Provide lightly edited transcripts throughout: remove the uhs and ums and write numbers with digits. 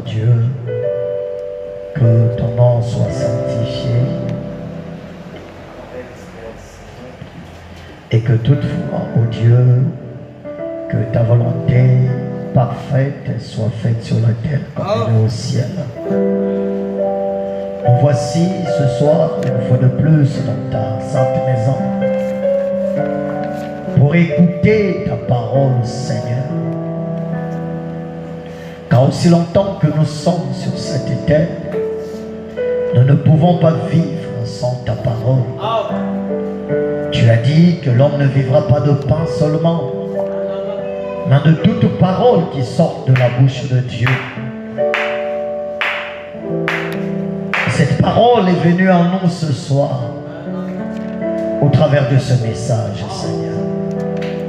Dieu, que ton nom soit sanctifié et que toutefois, ô Dieu, que ta volonté parfaite soit faite sur la terre comme elle est au ciel. Nous voici ce soir, une fois de plus, dans ta sainte maison, pour écouter ta parole, Seigneur. Car aussi longtemps que nous sommes sur cette terre, nous ne pouvons pas vivre sans ta parole. Tu as dit que l'homme ne vivra pas de pain seulement, mais de toute parole qui sort de la bouche de Dieu. Cette parole est venue à nous ce soir, au travers de ce message, Seigneur.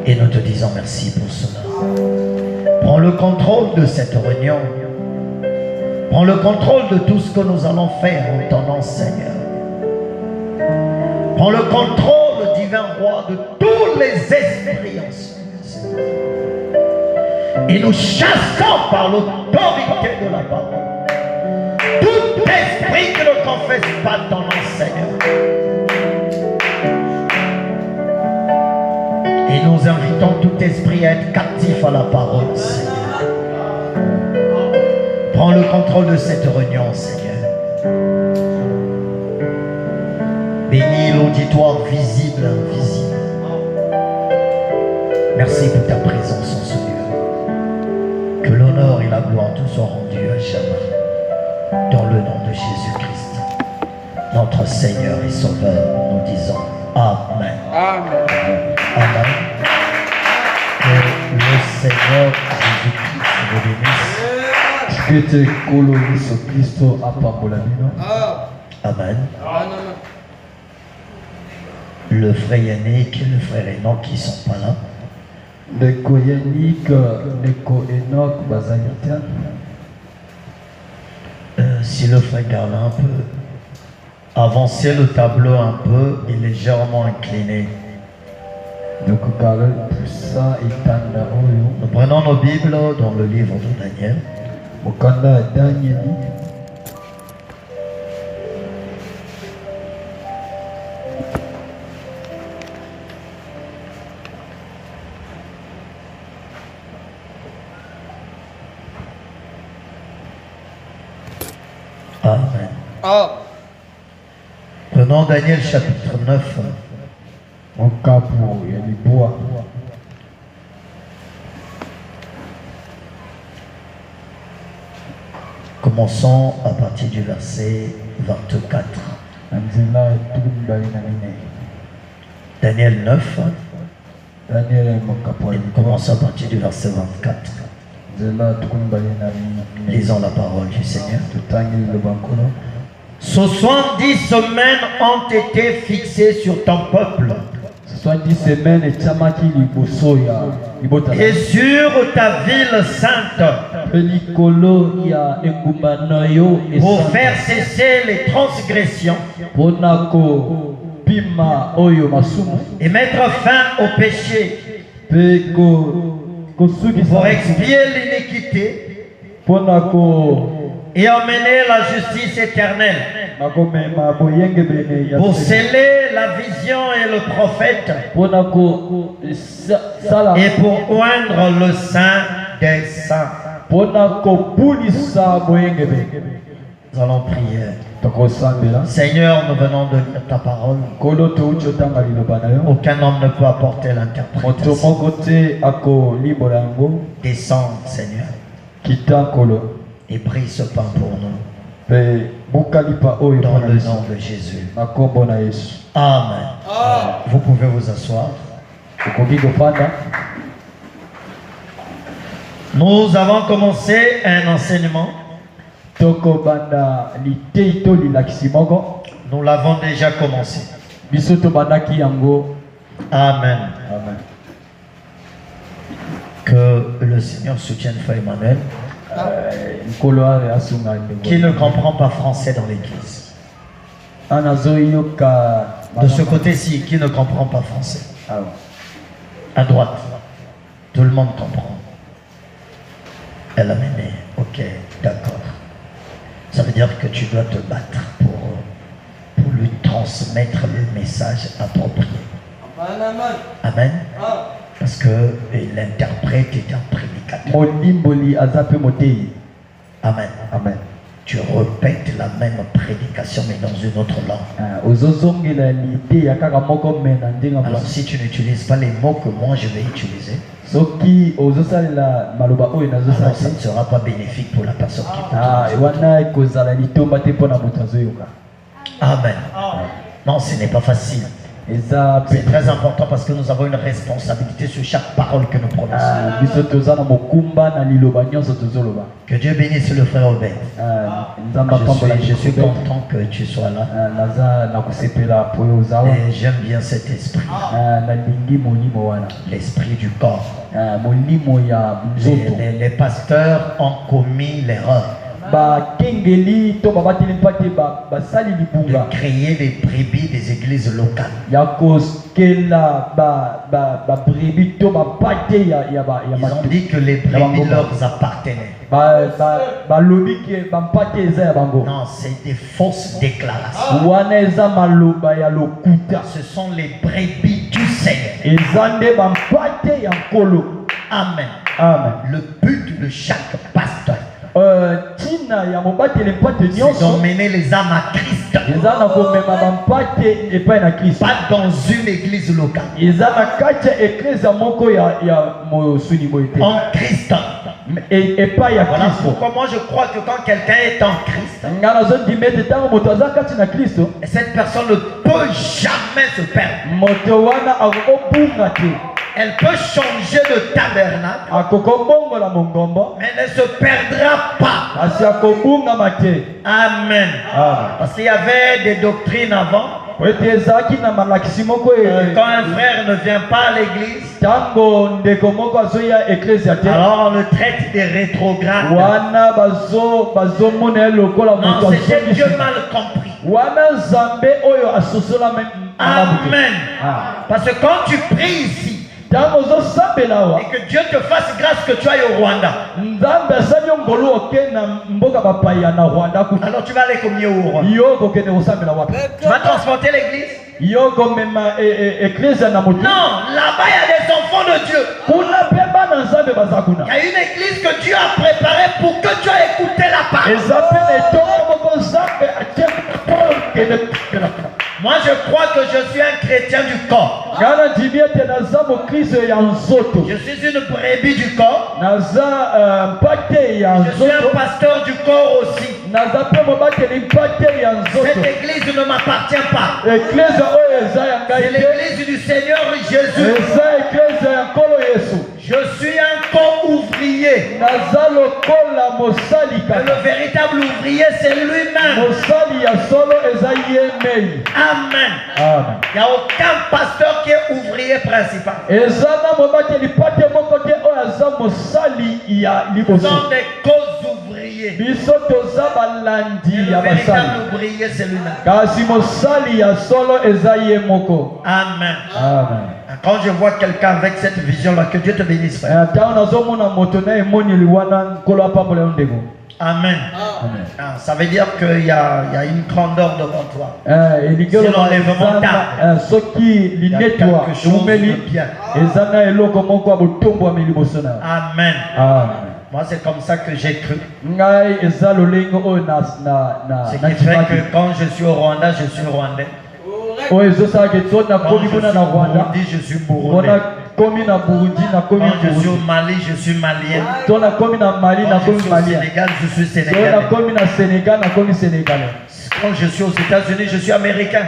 Et nous te disons merci pour cela. Prends le contrôle de cette réunion. Prends le contrôle de tout ce que nous allons faire en ton nom, Seigneur. Prends le contrôle, divin roi, de tous les esprits anciens, Seigneur. Et nous chassons par l'autorité de la parole tout esprit qui ne confesse pas ton nom, Seigneur. Et nous invitons tout esprit à être captif à la parole, Seigneur. Prends le contrôle de cette réunion, Seigneur. Bénis l'auditoire visible et invisible. Merci pour ta présence en ce lieu. Que l'honneur et la gloire te soient rendus à jamais. Dans le nom de Jésus-Christ, notre Seigneur et Sauveur, nous disons Amen. Amen. Amen. Que le Seigneur Jésus-Christ vous bénisse. Amen. Le frère Yannick et le frère Enoch qui ne sont pas là. Si le frère Garlin peut avancer le tableau un peu et légèrement incliné. Nous prenons nos Bibles dans le livre de Daniel. Amen. Prenons Daniel chapitre 9. Commençons à partir du verset 24. Daniel 9. Et commençons à partir du verset 24. Lisons la parole du Seigneur. 70 semaines ont été fixées sur ton peuple et sur ta ville sainte pour faire cesser les transgressions et mettre fin au péché, pour expier l'iniquité et emmener la justice éternelle, pour sceller la vision et le prophète, et pour oindre le saint des saints. Nous allons prier. Seigneur, nous venons de lire ta parole. Aucun homme ne peut apporter l'interprétation. Descends, Seigneur, et prie ce pain pour nous. Dans le nom de Jésus. Amen. Vous pouvez vous asseoir. Nous avons commencé un enseignement. Nous l'avons déjà commencé. Amen. Que le Seigneur soutienne Frère Emmanuel, qui ne comprend pas français dans l'église. De ce côté-ci, qui ne comprend pas français. À droite, tout le monde comprend. Elle a mené. Ok, d'accord. Ça veut dire que tu dois te battre pour lui transmettre le message approprié. Amen. Parce que l'interprète est un prédicateur. Amen. Amen. Tu répètes la même prédication mais dans une autre langue. Alors si tu n'utilises pas les mots que moi je vais utiliser, alors ça ne sera pas bénéfique pour la personne qui écoute. Amen. Non, ce n'est pas facile. C'est très important parce que nous avons une responsabilité sur chaque parole que nous prononçons. Que Dieu bénisse le frère Obed. Je suis content que tu sois là. Et j'aime bien cet esprit. L'esprit du corps. Les pasteurs ont commis l'erreur de créer des brebis des églises locales. Ils ont dit que les brebis leur appartenaient. Non, c'est des fausses déclarations. Ce sont les brebis du Seigneur. Amen. Amen. Le but de chaque pasteur, c'est d'emmener les âmes à Christ. Pas dans une église locale. En Christ. Voilà pourquoi moi je crois que quand quelqu'un est en Christ, cette personne ne peut jamais se perdre. Elle peut changer de tabernacle, mais elle ne se perdra pas. Amen. Parce qu'il y avait des doctrines avant. Quand un frère ne vient pas à l'église, alors on le traite des rétrogrades. Non, c'est Dieu mal compris. Amen. Parce que quand tu pries ici, et que Dieu te fasse grâce que tu ailles au Rwanda, alors tu vas aller comme au Rwanda. Tu vas transporter l'église. Non, là-bas il y a des enfants de Dieu. Il y a une église que Dieu a préparée pour que tu aies écouté la parole. Moi je crois que je suis un chrétien du corps. Je suis une brebis du corps. Je suis un pasteur du corps aussi. Cette église ne m'appartient pas. C'est l'église du Seigneur Jésus. Je suis un co-ouvrier. Le véritable ouvrier, c'est lui-même. Amen. Il n'y a aucun pasteur qui est ouvrier principal. Ils sont des co-ouvriers. Le véritable ouvrier, c'est lui-même. Amen. Quand je vois quelqu'un avec cette vision-là, que Dieu te bénisse, frère. Amen. Ça veut dire qu'il y a une grandeur devant toi. C'est l'enlèvement d'âme. Il y a quelque chose de bien. Amen. Moi, c'est comme ça que j'ai cru. Ce qui fait que quand je suis au Rwanda, je suis rwandais. Quand je suis Burundi, je suis burundais. Quand je suis au Mali, je suis malien. Quand je suis au Sénégal, je suis sénégalais. Quand je suis aux États-Unis, je suis américain.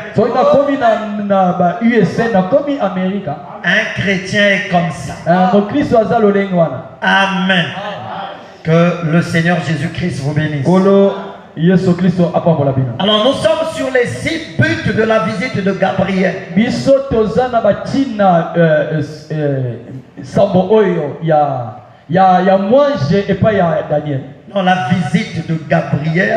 Un chrétien est comme ça. Amen. Que le Seigneur Jésus-Christ vous bénisse. Alors nous sommes sur les 6 buts de la visite de Gabriel. Dans la visite de Gabriel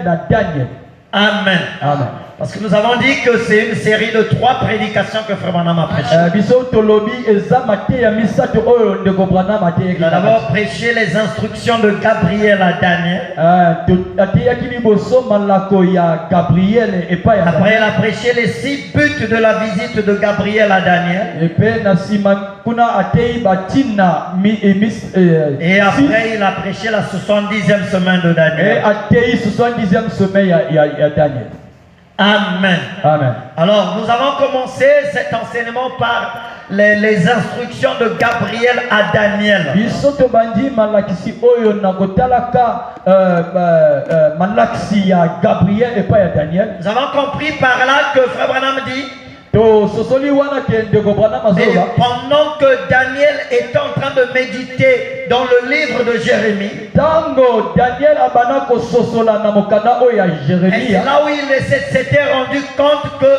à Daniel. Amen. Amen. Parce que nous avons dit que c'est une série de 3 prédications que Frère Branham a prêché. Il a d'abord prêché les instructions de Gabriel à Daniel. Après, il a prêché les 6 buts de la visite de Gabriel à Daniel. Et après, il a prêché la 70e semaine de Daniel. Amen. Amen. Alors, nous avons commencé cet enseignement par les instructions de Gabriel à Daniel. Nous avons compris par là que Frère Branham dit, et pendant que Daniel est en train de méditer dans le livre de Jérémie, et c'est là où il s'était rendu compte que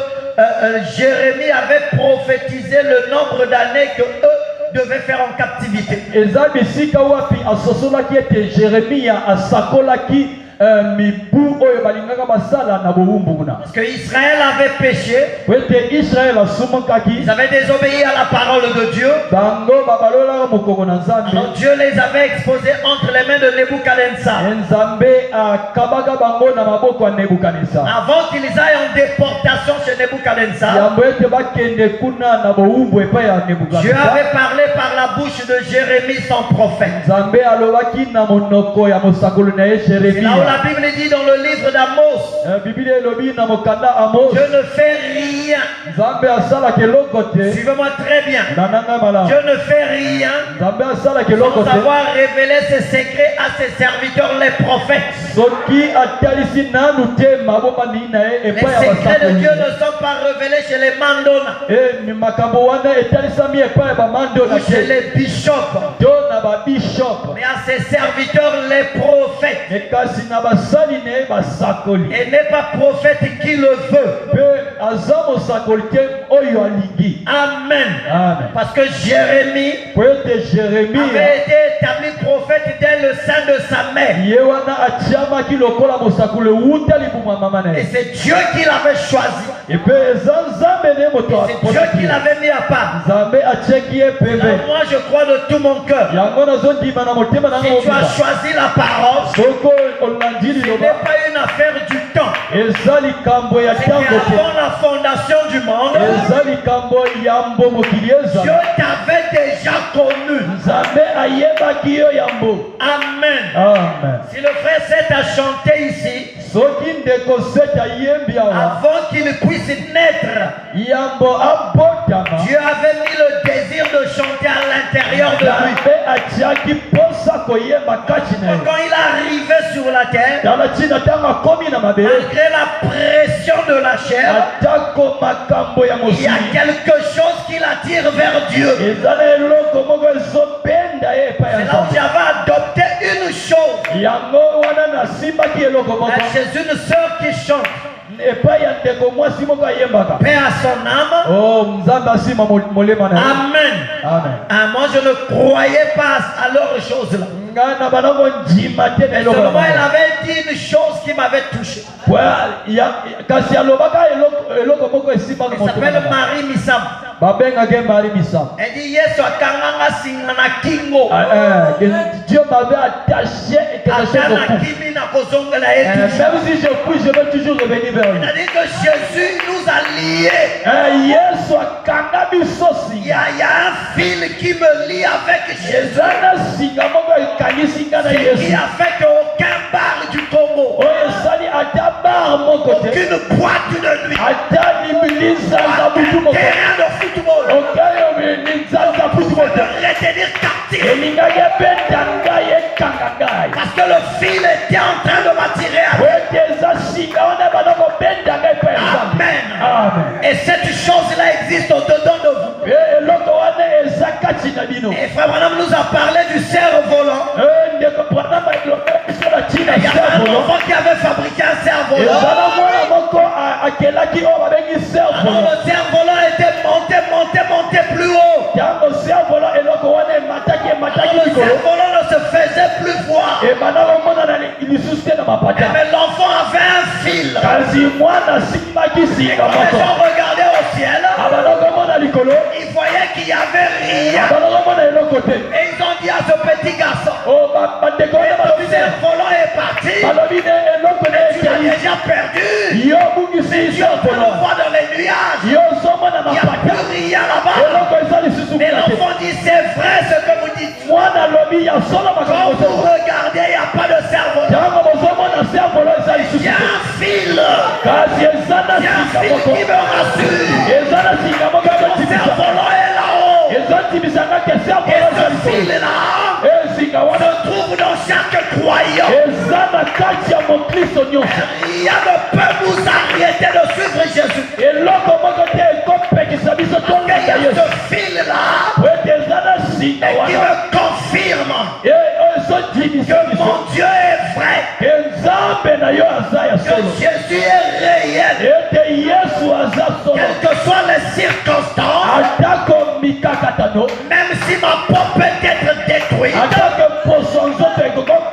Jérémie avait prophétisé le nombre d'années que eux devaient faire en captivité. Parce que Israël avait péché, ils avaient désobéi à la parole de Dieu. Alors Dieu les avait exposés entre les mains de Nebuchadnezzar. Avant qu'ils aillent en déportation chez Nebuchadnezzar, Dieu avait parlé par la bouche de Jérémie, son prophète. C'est là où la Bible dit dans le livre d'Amos, je ne fais rien. Suivez-moi très bien. Je ne fais rien sans avoir révélé ses secrets à ses serviteurs, les prophètes. Les secrets de Dieu ne sont pas révélés chez les mandona ou chez les bishops, mais à ses serviteurs, les prophètes. Et n'est pas prophète qui le veut. Amen. Parce que Jérémie avait été établi prophète dès le sein de sa mère. Et c'est Dieu qui l'avait choisi. Et c'est Dieu qui l'avait mis à part. Moi je crois de tout mon cœur. Si tu as choisi la parole, ce n'est pas une affaire du temps. C'est avant la fondation du monde, Dieu t'avait déjà connu. Amen. Si le frère s'est à chanter ici, avant qu'il puisse naître, Dieu avait mis le désir de chanter à l'intérieur de lui. Quand il arrivait sur la terre, malgré la pression de la chair, il y a quelque chose qui l'attire vers Dieu. C'est là où j'avais adopté une chose. Chez une sœur qui chante, paix à son âme. Amen. Moi je ne croyais pas à leur chose là. Mais seulement elle avait dit une chose qui m'avait touché. Elle s'appelle Marie Missam. Elle dit Yesu akanganga singana kingo. Dieu m'avait attaché quelque chose au cou. Même si je puis, je veux toujours revenir vers lui. C'est-à-dire que Jésus nous a liés. Il y a un fil qui me lie avec Jésus. Qui a fait qu'aucun bar du Congo, aucune boîte de nuit, aucun terrain de football, de retenir captif. Parce que le fil était en train de m'attirer à lui. Amen. Et cette chose-là existe au-dedans de vous. Et Frère Branham nous a parlé du cerf-volant. Il y avait un enfant qui avait fabriqué un cerf-volant. Alors le cerf-volant était monté plus haut. Alors le cerf-volant ne se faisait plus voir. Mais l'enfant avait un fil fil. Quand les gens regardaient au ciel, ils voyaient qu'il n'y avait rien. Et ils ont dit à ce petit garçon, ton cerf-volant est parti, mais tu l'as déjà perdu. Si on peut le voir dans les nuages, il n'y a plus rien là-bas. Mais l'enfant dit, c'est vrai ce que vous dites. Quand vous regardez, il n'y a pas de cerf-volant. Il y a un fil. Il y a un fil qui me rassure. Que mon cerf-volant est là-haut. Et ce fil-là se trouve dans chaque croyant. Rien ne peut nous arrêter de suivre Jésus. Il y a ce fil-là qui me confirme que mon Dieu est vrai, que Jésus est réel, quelles que soient les circonstances, même si ma peau peut être détruite.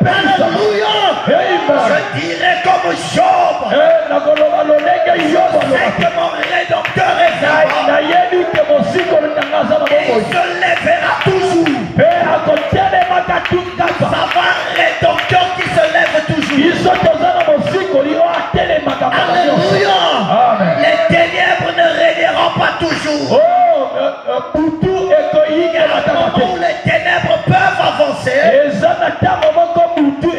Alléluia. Je dirais comme Job, c'est que mon Rédempteur est vivant et il se lèvera toujours. Ça va, Rédempteur qui se lève toujours. Alléluia. Les ténèbres ne régneront pas toujours. Il y a un moment où les ténèbres peuvent avancer.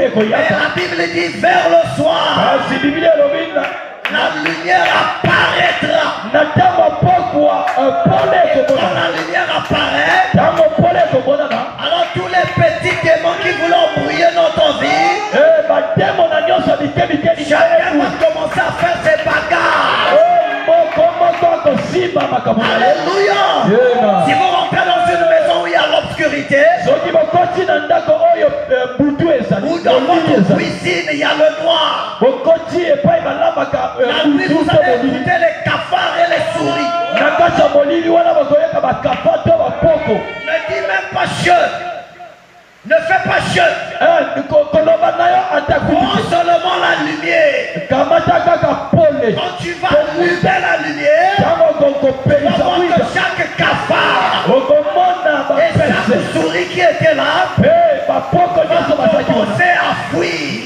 Et la Bible dit vers le soir, la lumière apparaîtra. Et quand la lumière apparaît, alors tous les petits démons qui voulaient embrouiller notre vie, chacun va commencer à faire ses bagarres. Alléluia. Si vous rentrez dans une maison où il y a l'obscurité, ou dans votre cuisine il y a le noir, la nuit vous allez écouter les cafards et les souris. Ne dis même pas chut. Ne fais pas chut. Prends seulement la lumière. Quand tu vas allumer la lumière, tu vas voir que chaque cafard et chaque souris qui était là va commencer à fuir.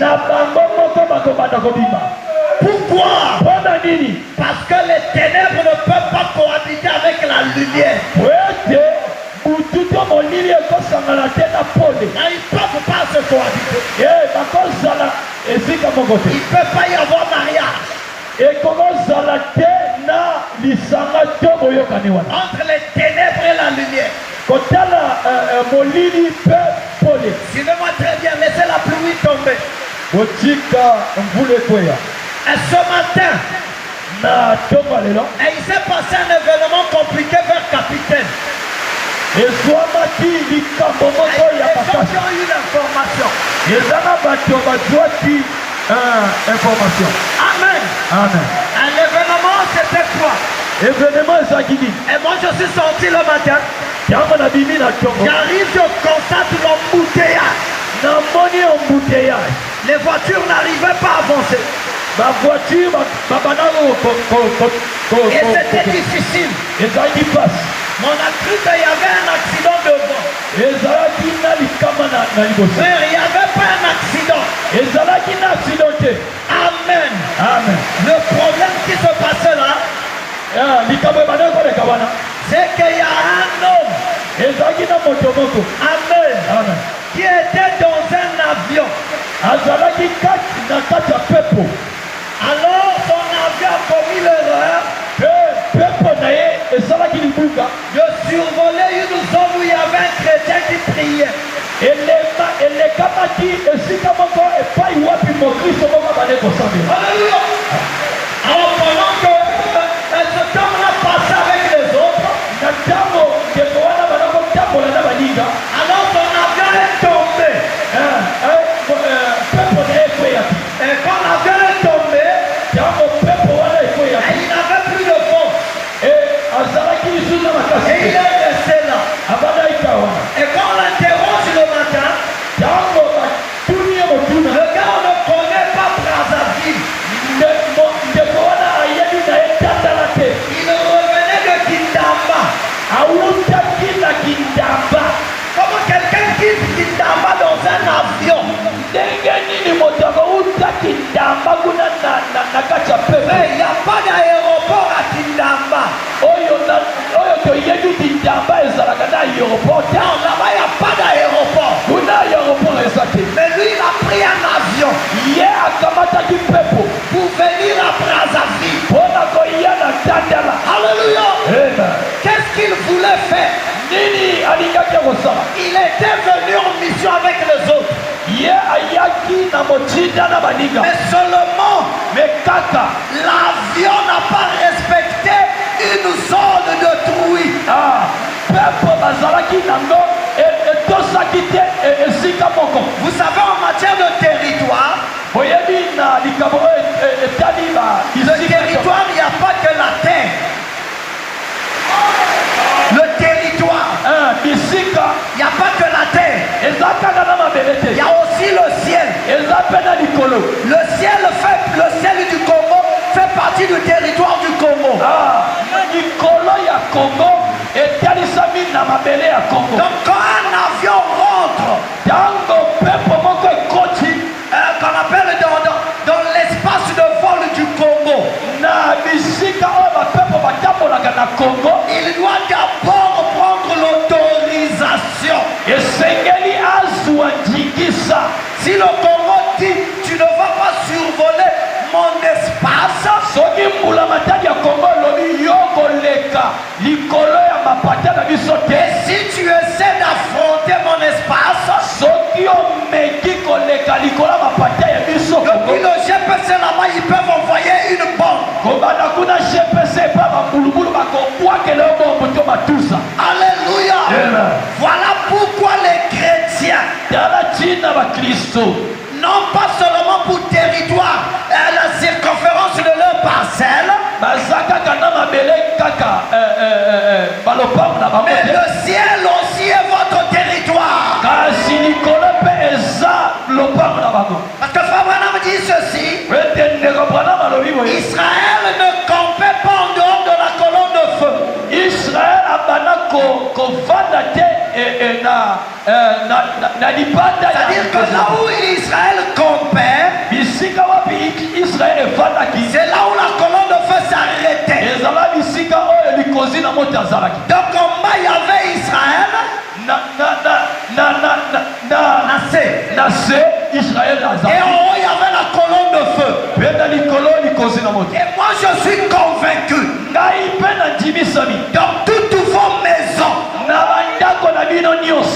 Pourquoi? Parce que les ténèbres ne peuvent pas cohabiter avec la lumière. Ils ne peuvent pas se cohabiter. Il ne peut pas y avoir mariage entre les ténèbres et la lumière. Suivez-moi très bien, laissez la pluie tomber. Et ce matin, il s'est passé un événement compliqué vers Capitaine. Et les gens qui ont eu l'information. Amen. Amen. L'événement c'était quoi? Et moi je suis sorti le matin. J'arrive, je constate l'embouteillage. Les voitures n'arrivaient pas à avancer. Et c'était difficile. On a cru qu'il y avait un accident devant. Mais il n'y avait pas un accident. Amen. Amen. Le problème qui se passait là, c'est qu'il y a un homme. Amen. Amen. Qui était dans un avion. Alors son avion a commis l'erreur de survoler une zone où il y avait un chrétien qui priait. Alléluia. Alors pendant que cet homme-là passait avec les autres, alors son avion est tombé. Et quand l'avion est tombé, il n'avait plus de force. Et il est resté Comment quelqu'un quitte Kindamba dans un avion? Mais il n'y a pas d'aéroport à Kindamba. Non, là-bas il n'y a pas d'aéroport. Mais lui il a pris un avion pour venir à Brazzaville. Alléluia. Qu'est-ce qu'il voulait faire? Il était venu en mission avec les autres. Mais seulement l'avion n'a pas respecté une zone de truie. Vous savez, en matière de territoire, le territoire, il n'y a pas que la terre. Le territoire, il n'y a pas que la terre. Il y a aussi le ciel. Le ciel du Congo fait partie du territoire du Congo. Donc quand un avion rentre, qu'on appelle dans l'espace de vol du Congo, il doit d'abord prendre l'autorisation. Si le Congo dit tu ne vas pas survoler mon espace, et si tu essaies d'affronter mon espace, depuis le GPC là-bas, ils peuvent envoyer une bombe. Alléluia. Voilà pourquoi les chrétiens, non pas seulement pour territoire, la circonférence de leur parcelle, mais le ciel aussi est votre territoire. Parce que Frère Branham dit ceci: Israël ne campait pas en dehors de la colonne de feu. Israël a c'est-à-dire que là où Israël campait, c'est là où la colonne de feu s'arrêtait. Donc en bas il y avait Israël, Israël, et en haut il y avait la colonne de feu. Et moi je suis convaincu, dans toutes vos maisons,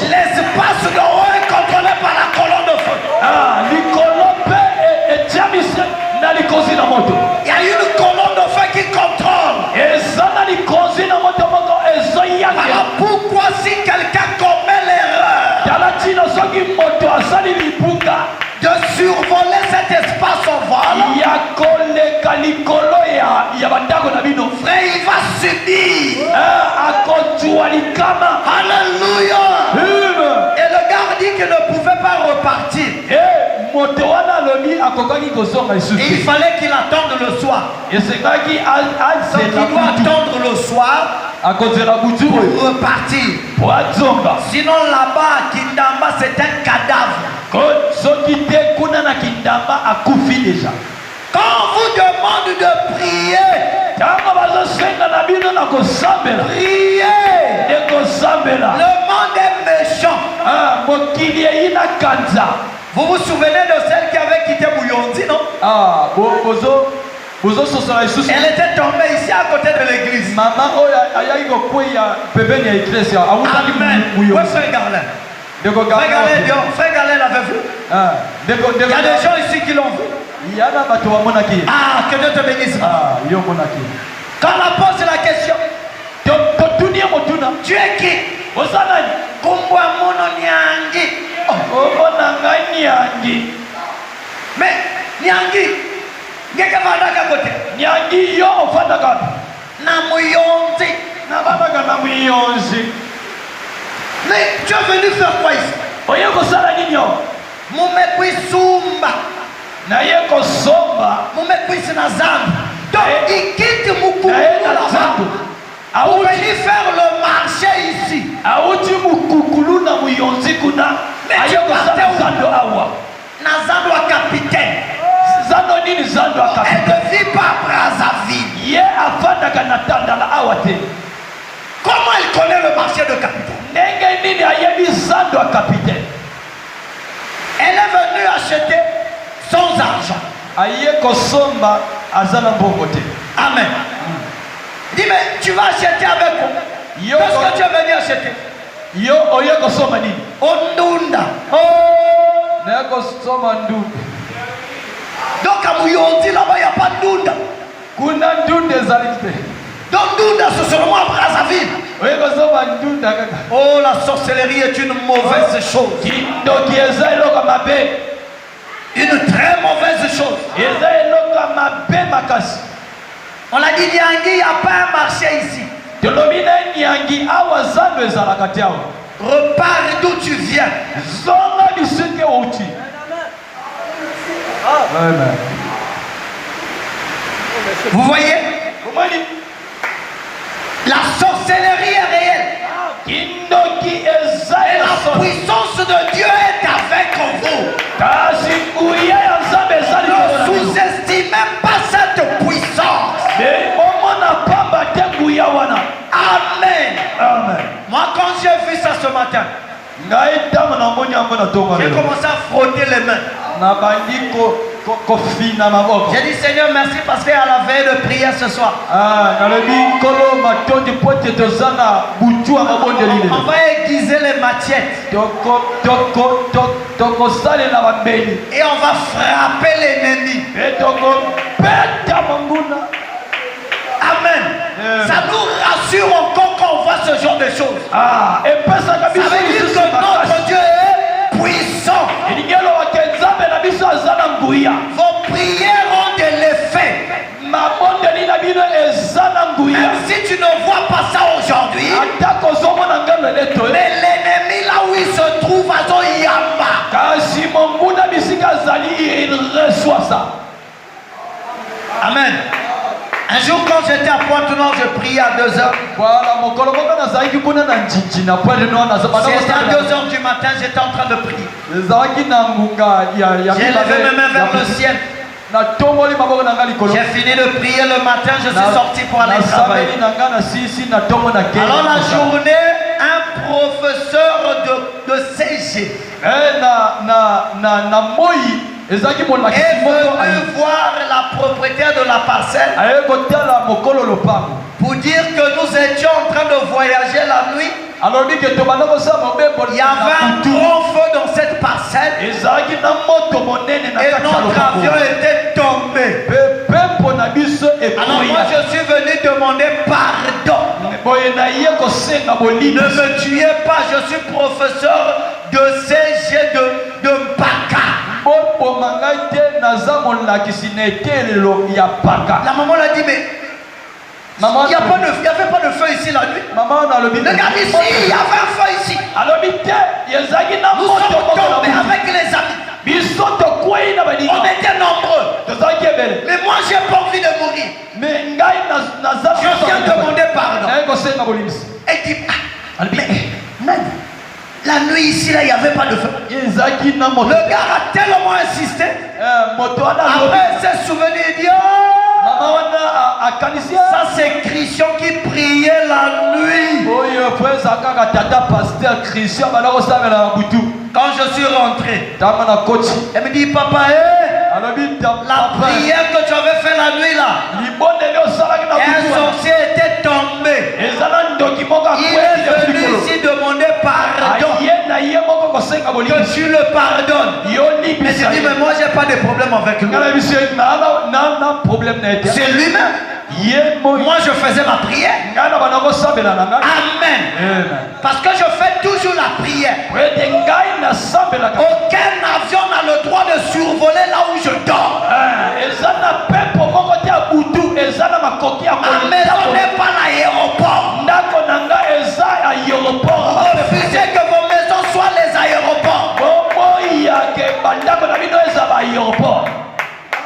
l'espace de haut est contrôlé par la colonne de feu. Il y a une colonne de feu qui contrôle. Voilà pourquoi si quelqu'un commet l'erreur de survoler cet espace au vol, frère, il va subir. Alléluia. Et le gars dit qu'il ne pouvait pas repartir. Et il fallait qu'il attende le soir. Donc il doit attendre le soir pour repartir. Sinon là-bas à Kindamba c'est un cadavre. Quand on vous demande de prier, le monde est méchant. Vous vous souvenez de celle qui avait quitté Bouyondi, non? Elle était tombée ici à côté de l'église. Amen. Oui, frère Garlin. Frère Garlin l'avait vu. Il y a des gens ici qui l'ont vu. Ah, que Dieu te bénisse. Quand on pose la question, tu es qui? Kumbwa mono Nyangi. Mais Nyangi, ngeke vandaka kote. Nyangi yo ofandaka na Muyonzi. Mais tu es venu faire quoi ici? Mumekwisumba. Mumekwisi na Zambia. Donc il quitte Mukulu là-bas Pour venir faire le marché ici. Mais tu partais où? Nazando à capitaine. Elle ne vit pas à Brazzaville. Comment elle connaît le marché de capitaine? Elle est venue acheter sans argent. Amen. Dis, mais tu vas acheter avec moi. Qu'est-ce que tu es venu acheter? Ondunda. Donc à Mouyondi là-bas, il n'y a pas de Ndunda. Donc Ndunda, c'est seulement à Brazzaville. Oh, la sorcellerie est une mauvaise chose. Une très mauvaise chose. On a dit, il n'y a pas un marché ici. Repars d'où tu viens. Vous voyez? La sorcellerie est réelle. Et la puissance de Dieu est avec vous. Ne sous-estimez pas cette puissance. Amen. Moi, quand j'ai vu ça ce matin, j'ai commencé à frotter les mains. J'ai dit Seigneur merci parce qu'à la veille de prière ce soir, on va aiguiser les machettes et on va frapper l'ennemi. Amen. Ça nous rassure encore quand on voit ce genre de choses. Ça veut dire que notre Dieu est puissant. Vos prières ont de l'effet. Même si tu ne vois pas ça aujourd'hui, mais l'ennemi là où il se trouve à son yamba. Amen. Un jour quand j'étais à Pointe-Noire, je priais à 2h. C'était à 2h du matin, j'étais en train de prier. J'ai levé mes mains vers le ciel. J'ai fini de prier le matin, je suis sorti pour aller travailler. Alors la journée, un professeur de CG est venu voir la propriétaire de la parcelle pour dire que nous étions en train de voyager la nuit. Il y avait un grand feu dans cette parcelle et notre avion était tombé. Alors moi je suis venu demander pardon. Ne me tuez pas, je suis professeur de CG de Mpaka. La maman l'a dit mais il n'y avait pas de feu ici la nuit. Regarde ici, il y avait un feu ici. Nous sommes tombés avec les amis. On était nombreux. Mais moi j'ai pas envie de mourir. Je viens demander pardon. Et dit mais la nuit ici là il n'y avait pas de feu. Le gars a tellement insisté. Après il s'est souvenu et dit ça c'est Christian qui priait la nuit. Quand je suis rentré, elle me dit papa la prière que tu avais fait la nuit là, un sorcier était tombé. Il est venu ici demander pardon. Que tu le pardonnes. Mais je dis mais moi j'ai pas de problème avec lui. C'est lui-même. Moi je faisais ma prière. Amen. Parce que je fais toujours la prière. Aucun avion n'a le droit de survoler là où je dors. Ma maison n'est pas l'aéroport. Refusez que vos maisons soient les aéroports.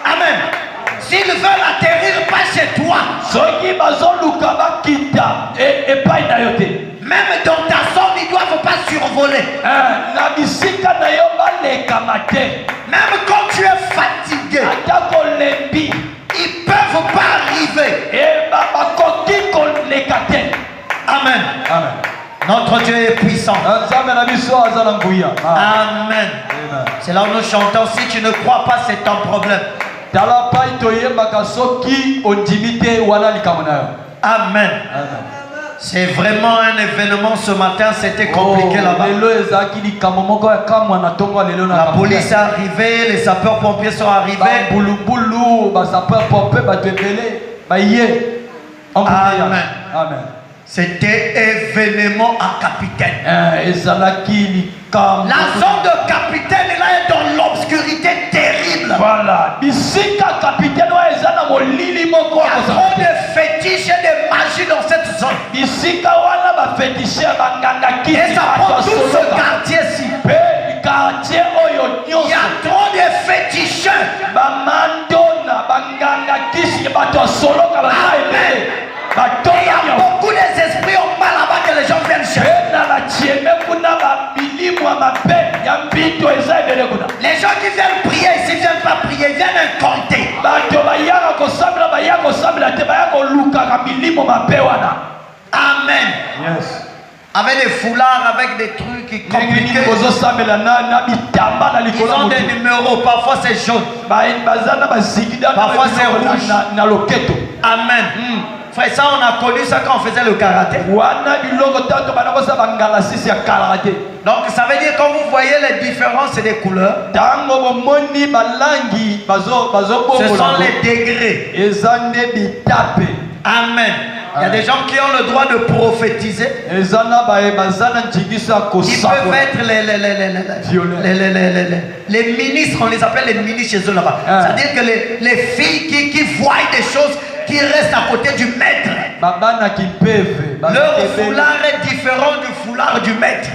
Amen. S'ils veulent atterrir pas chez toi, Même dans ta zone, ils ne doivent pas survoler. Même quand tu es fatigué, ils ne peuvent pas arriver. Amen. Amen. Notre Dieu est puissant. Amen. C'est là où nous chantons. Si tu ne crois pas, c'est ton problème. Amen. C'est vraiment un événement ce matin. C'était compliqué là-bas. La police est arrivée, les sapeurs-pompiers sont arrivés. Amen. Amen. C'était événement à capitaine. La zone de capitaine là est dans l'obscurité terrible. Voilà. Il y a trop de fétiches et de magie dans cette zone. Et ça prend tout ce quartier-ci. Il y a trop de féticheurs. Amen. Il y a beaucoup d'esprits au mal là-bas que les gens viennent chercher. Les gens qui viennent prier ici ne viennent pas prier, ils viennent compter. Amen. Yes. Avec des foulards, avec des trucs qui compliqués. Ils ont des numéros, parfois c'est jaune. Parfois c'est rouge. Amen. Frère, ça on a connu ça quand on faisait le karaté. Donc ça veut dire quand vous voyez les différences des couleurs, ce sont les degrés. Amen. Il y a des gens qui ont le droit de prophétiser. Ils peuvent être les ministres, on les appelle les ministres chez eux là-bas. C'est-à-dire que les filles qui voient des choses qui restent à côté du maître. Leur foulard est différent du foulard du maître.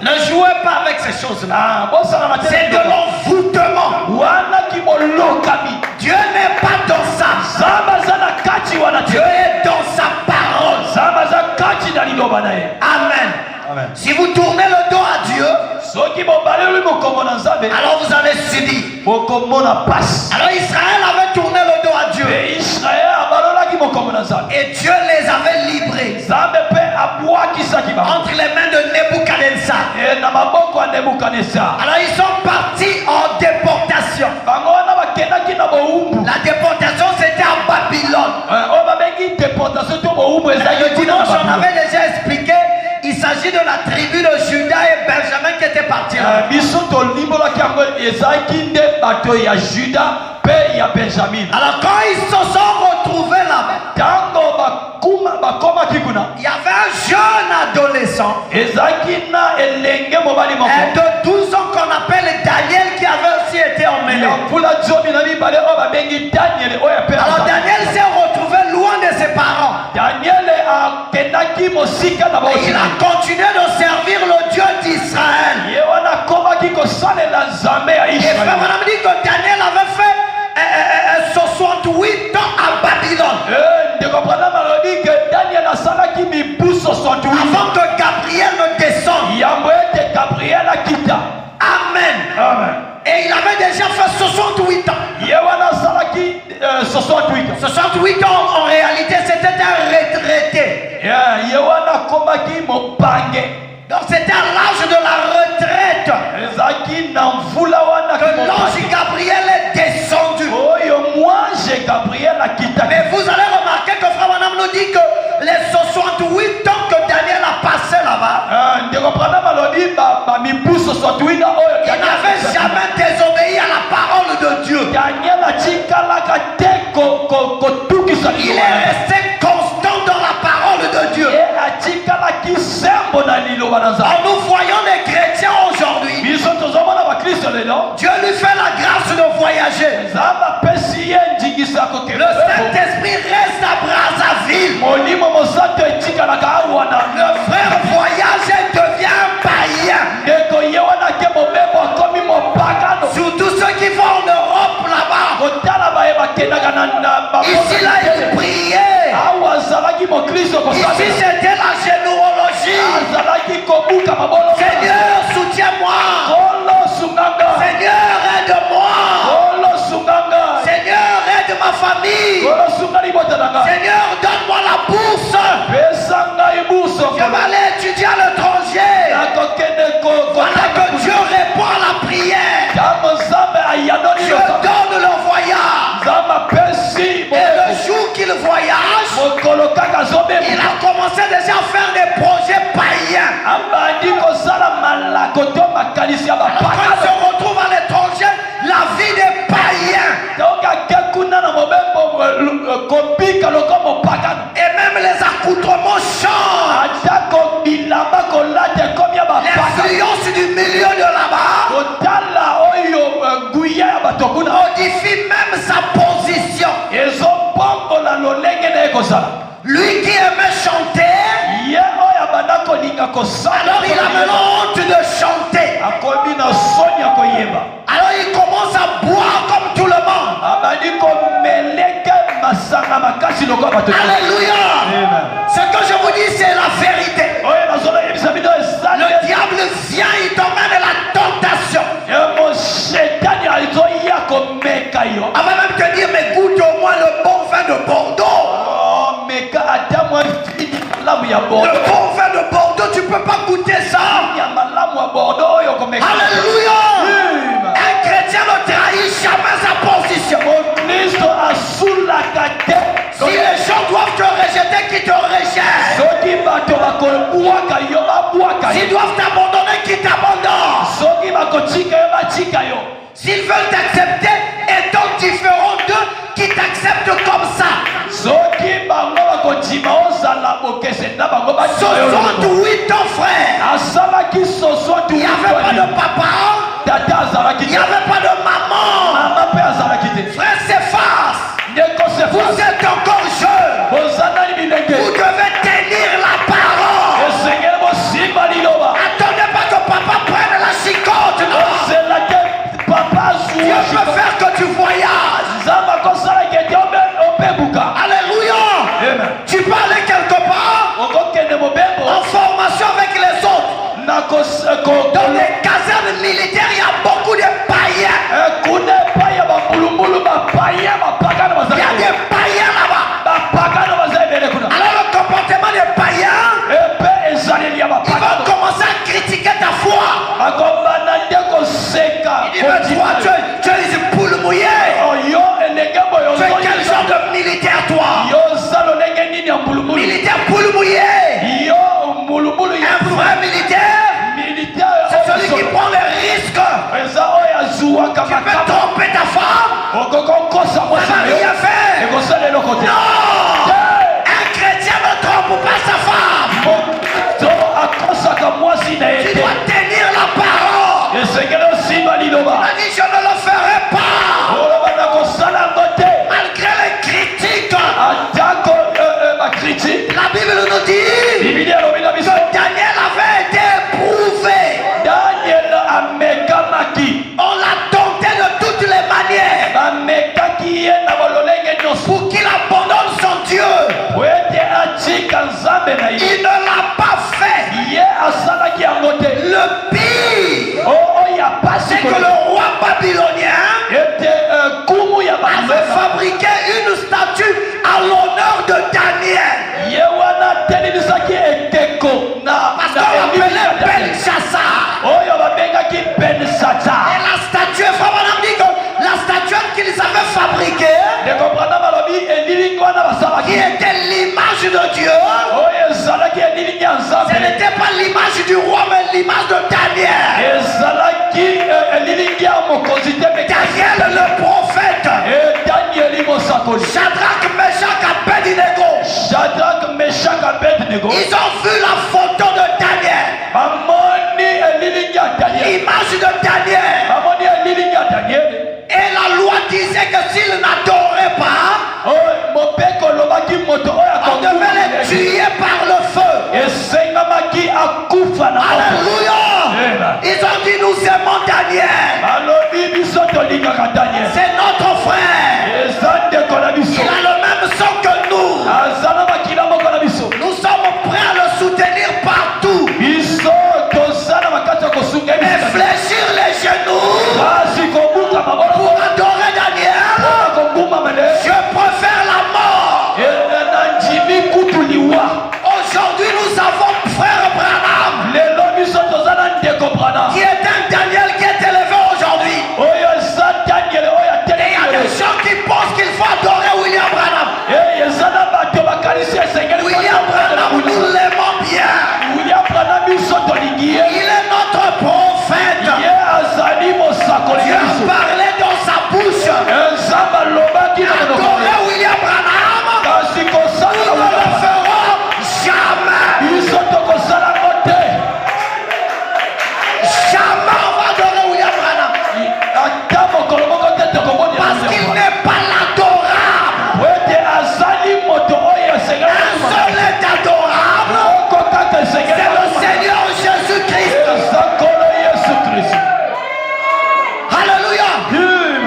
Ne jouez pas avec ces choses-là. C'est de l'envoûtement. Dieu n'est pas dans ça. Dieu est dans sa parole. Amen. Amen. Si vous tournez le dos à Dieu, alors vous allez subir. Alors Israël avait tourné le dos à Dieu. Et Dieu les avait livrés entre les mains de Nebuchadnezzar. Alors ils sont partis en déportation. La déportation c'était à Babylone. Le dimanche on avait déjà expliqué. Il s'agit de la tribu de Juda et Benjamin qui étaient partis là. Alors quand ils se sont retrouvés là-bas, il y avait un jeune adolescent de 12 ans qu'on appelle Daniel qui avait aussi été emmené. Alors Daniel s'est retrouvé loin de ses parents. Et il a continué de servir le Dieu d'Israël. Et frère, madame dit que Daniel avait fait 68 ans à Babylone. Avant que Gabriel ne descende. Amen. Amen. Et il avait déjà fait 68 ans. 68 ans en réalité c'était un retraité. Donc c'était à l'âge de la retraite que l'ange Gabriel est descendu. Mais vous allez remarquer que frère Madame nous dit que les 68 ans que Daniel a passé là-bas, il n'avait jamais désobéi à la parole de Dieu. Il est resté constant dans la parole de Dieu. En nous voyant les chrétiens aujourd'hui, Dieu lui fait la grâce de voyager. Le Saint-Esprit reste à Brazzaville. Le frère voyage et devient un païen. Surtout ceux qui vont en Europe là-bas. Ici c'était la généalogie. Seigneur, soutiens-moi. Seigneur, aide-moi. Seigneur, aide ma famille. Seigneur, donne-moi la bourse. Je vais aller étudier à l'étranger. Voilà que Dieu répond à la prière. Dieu donne le voyage. Et le jour qu'il voyage, il a commencé déjà à faire des projets païens. Quand il se retrouve à l'étranger, la vie des païens. Et même les accoutrements changent. L'influence du milieu de là-bas modifie même sa position. Lui qui aimait chanter, alors il a maintenant honte de chanter. Alors il commence à boire comme tout le monde. Alléluia. Ce que je vous dis, c'est la vérité. Le diable vient, il t'emmène à la tentation. On va même te dire, mais goûte au moins le bon vin de Bordeaux. Le bon vin de Bordeaux, tu ne peux pas goûter ça. Alléluia. Un chrétien ne trahit jamais sa position. Si les gens doivent te rejeter, qu'ils te rejettent. S'ils doivent t'abandonner, qu'ils t'abandonnent. S'ils veulent t'accepter, étant différent d'eux, qui t'acceptent comme ça. 68 ans, frère. Il n'y avait pas de papa. Il n'y avait pas de maman. Frère, s'efface. Vous êtes encore jeune. Vous devez tenir la parole. Attendez pas que papa prenne la chicote. Dieu peut faire que tu voyages. Alléluia. Tu peux aller quelque part en formation avec les autres. Dans les casernes militaires, il y a beaucoup de païens. Il y a des païens là-bas. Alors le comportement des païens, ils vont commencer à critiquer ta foi. Il dit, mais toi, tu es une poule mouillée. Tu es quel genre de militaire, toi? Militaire poule mouillée. Un vrai militaire, c'est celui qui prend les risques. Tu peux tromper ta femme. Ça n'a rien fait. Non. Un chrétien ne trompe pas sa femme. Tu dois tenir la parole. Il a dit, je ne le ferai pas. Malgré les critiques. La Bible nous dit que Daniel avait été éprouvé. On l'a tenté de toutes les manières pour qu'il abandonne son Dieu. Il ne l'a pas fait. Le pire, c'est que le roi babylonien avait fabriqué une statue à l'honneur de Daniel. Parce qu'on l'appelait Belshazzar. Et la statue, Frère dit que la statuette qu'ils avaient fabriquée, qui était l'image de Dieu, ce n'était pas l'image du roi, mais l'image de Daniel. Daniel le prophète. Shadrach, Meshach, Abednego. Ils ont vu la photo de Daniel. L'image de Daniel. Et la loi disait que s'ils n'adoraient pas, on devait les tuer par le feu. Alléluia. Ils ont dit, nous aimons Daniel. C'est notre frère. Il a le même sang que nous. Nous nous l'aimons bien. Il est notre prophète. Dieu parlait dans sa bouche. Adorer William Branham, nous ne le ferons jamais. Jamais on va adorer William Branham. Parce qu'il n'est pas l'adorable. Un seul est adorable. C'est le Seigneur Jésus-Christ. Alléluia.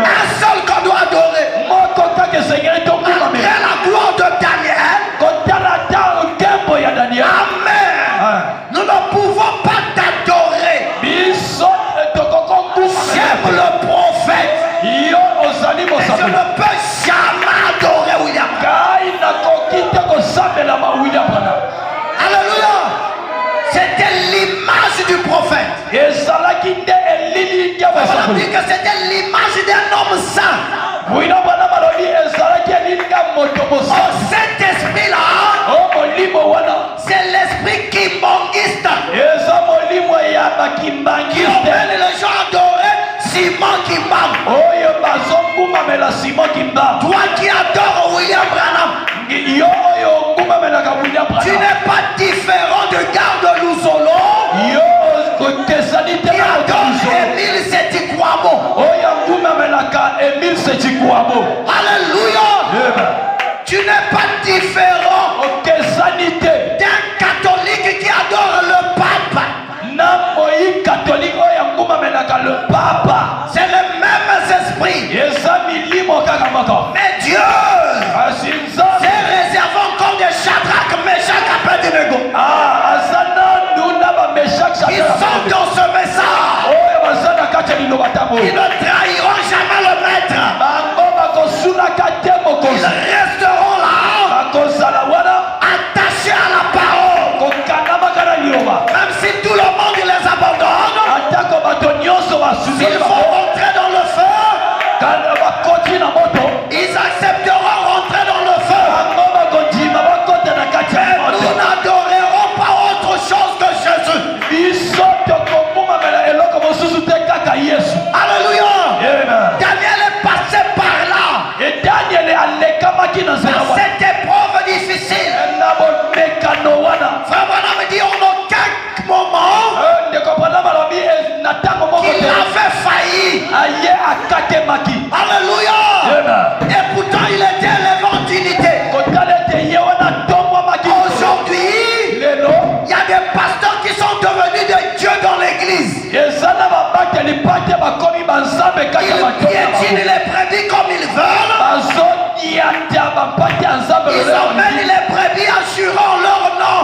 Un seul qu'on doit adorer. Après la gloire de Daniel. Amen. Nous ne pouvons pas t'adorer. J'aime le prophète. Et je ne peux jamais adorer William. Alléluia. C'était l'image du prophète. On a dit que c'était l'image d'un homme saint. Cet esprit-là, c'est l'esprit kimbangiste qui emmène les gens à adorer Simon Kimbang. Toi qui adores William Branham, tu n'es pas différent de Garde Luzolo qui adore Émile Sétikwabo. Alléluia. Tu n'es pas différent d'un catholique qui adore le pape. C'est le même esprit. Mais Dieu s'est réservé encore des Shadrach, Meshach, Abednego. Ils sont dans ce message. Ils ne trahiront jamais le maître. Ils resteront là, attachés à la parole. Même si tout le monde les abandonne, s'ils vont rentrer dans le feu, ils accepteront rentrer dans le feu. Mais nous n'adorerons pas autre chose que Jésus. Alléluia. Daniel est passé par là. Dans cette épreuve difficile. Frère Branham me dit en aucun moment qu'il avait failli. Alléluia. Et pourtant il était élevé en dignité. Aujourd'hui, il y a des pasteurs qui sont devenus des dieux dans l'église. Ils piétinent les brebis comme ils veulent. Ils emmènent les brebis assurant leur nom.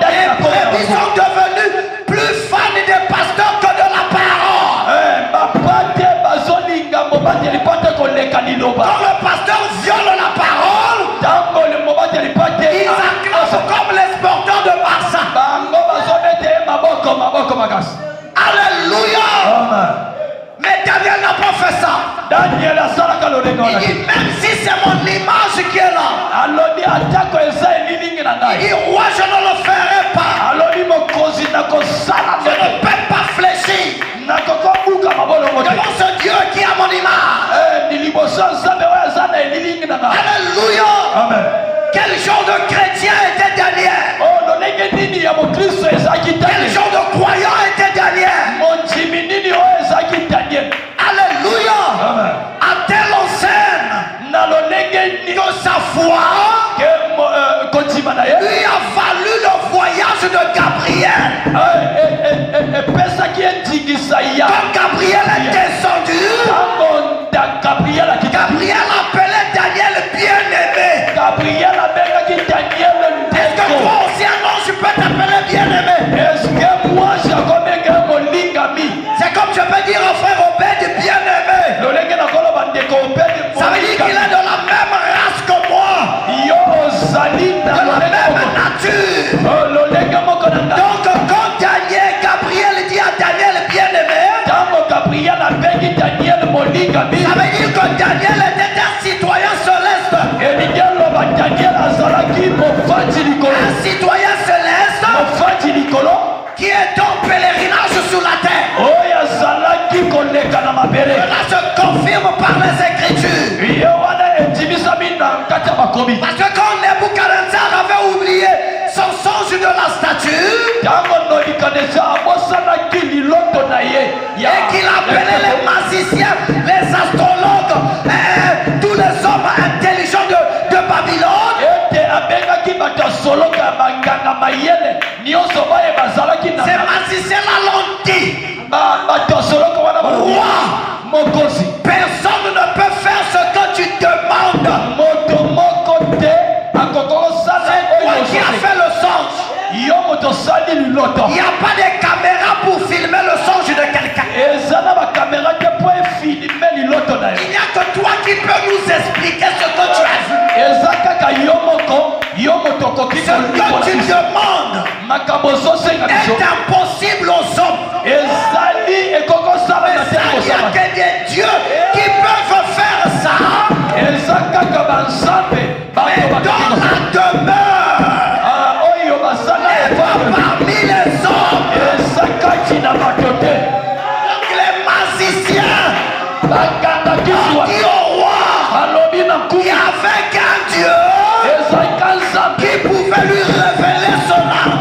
Les brebis sont devenus plus fans des pasteurs que de la parole. Quand le pasteur viole la parole, ils acclament comme les sporteurs de Barça. Alléluia. Mais Daniel n'a pas fait ça. Il dit même si c'est mon image qui est là, il dit roi je ne le ferai pas. Je ne peux pas fléchir devant ce Dieu qui a mon image. Alléluia. Quel genre de chrétien était Daniel? Quel genre de croyant était Daniel? Alléluia. À telle enseigne que sa foi lui a valu le voyage de Gabriel. Quand Gabriel est descendu, Gabriel appelait Daniel bien-aimé. Est-ce que toi aussi un ange peut t'appeler bien-aimé? C'est comme je peux dire au frère Obed bien-aimé. Ça veut dire qu'il est de la même race que moi, de la même nature. Donc quand Gabriel dit à Daniel bien-aimé, ça veut dire que Daniel était un citoyen céleste. Parce que quand Nebuchadnezzar avait oublié son songe de la statue, et qu'il appelait les magiciens, les astrologues, tous les hommes intelligents de Babylone, ces magiciens-là l'ont dit, roi, personne ne peut faire ce que tu demandes. C'est toi qui as fait le songe. Il n'y a pas de caméra pour filmer le songe de quelqu'un. Il n'y a que toi qui peux nous expliquer ce que tu as vu. Ce que tu demandes est impossible aux hommes. Mais ça, il n'y a que des dieux qui peuvent faire ça. Mais dans la demeure, et pas parmi les hommes. Donc les magiciens ont dit au roi qu'il y avait qu'un Dieu qui pouvait lui révéler son âme.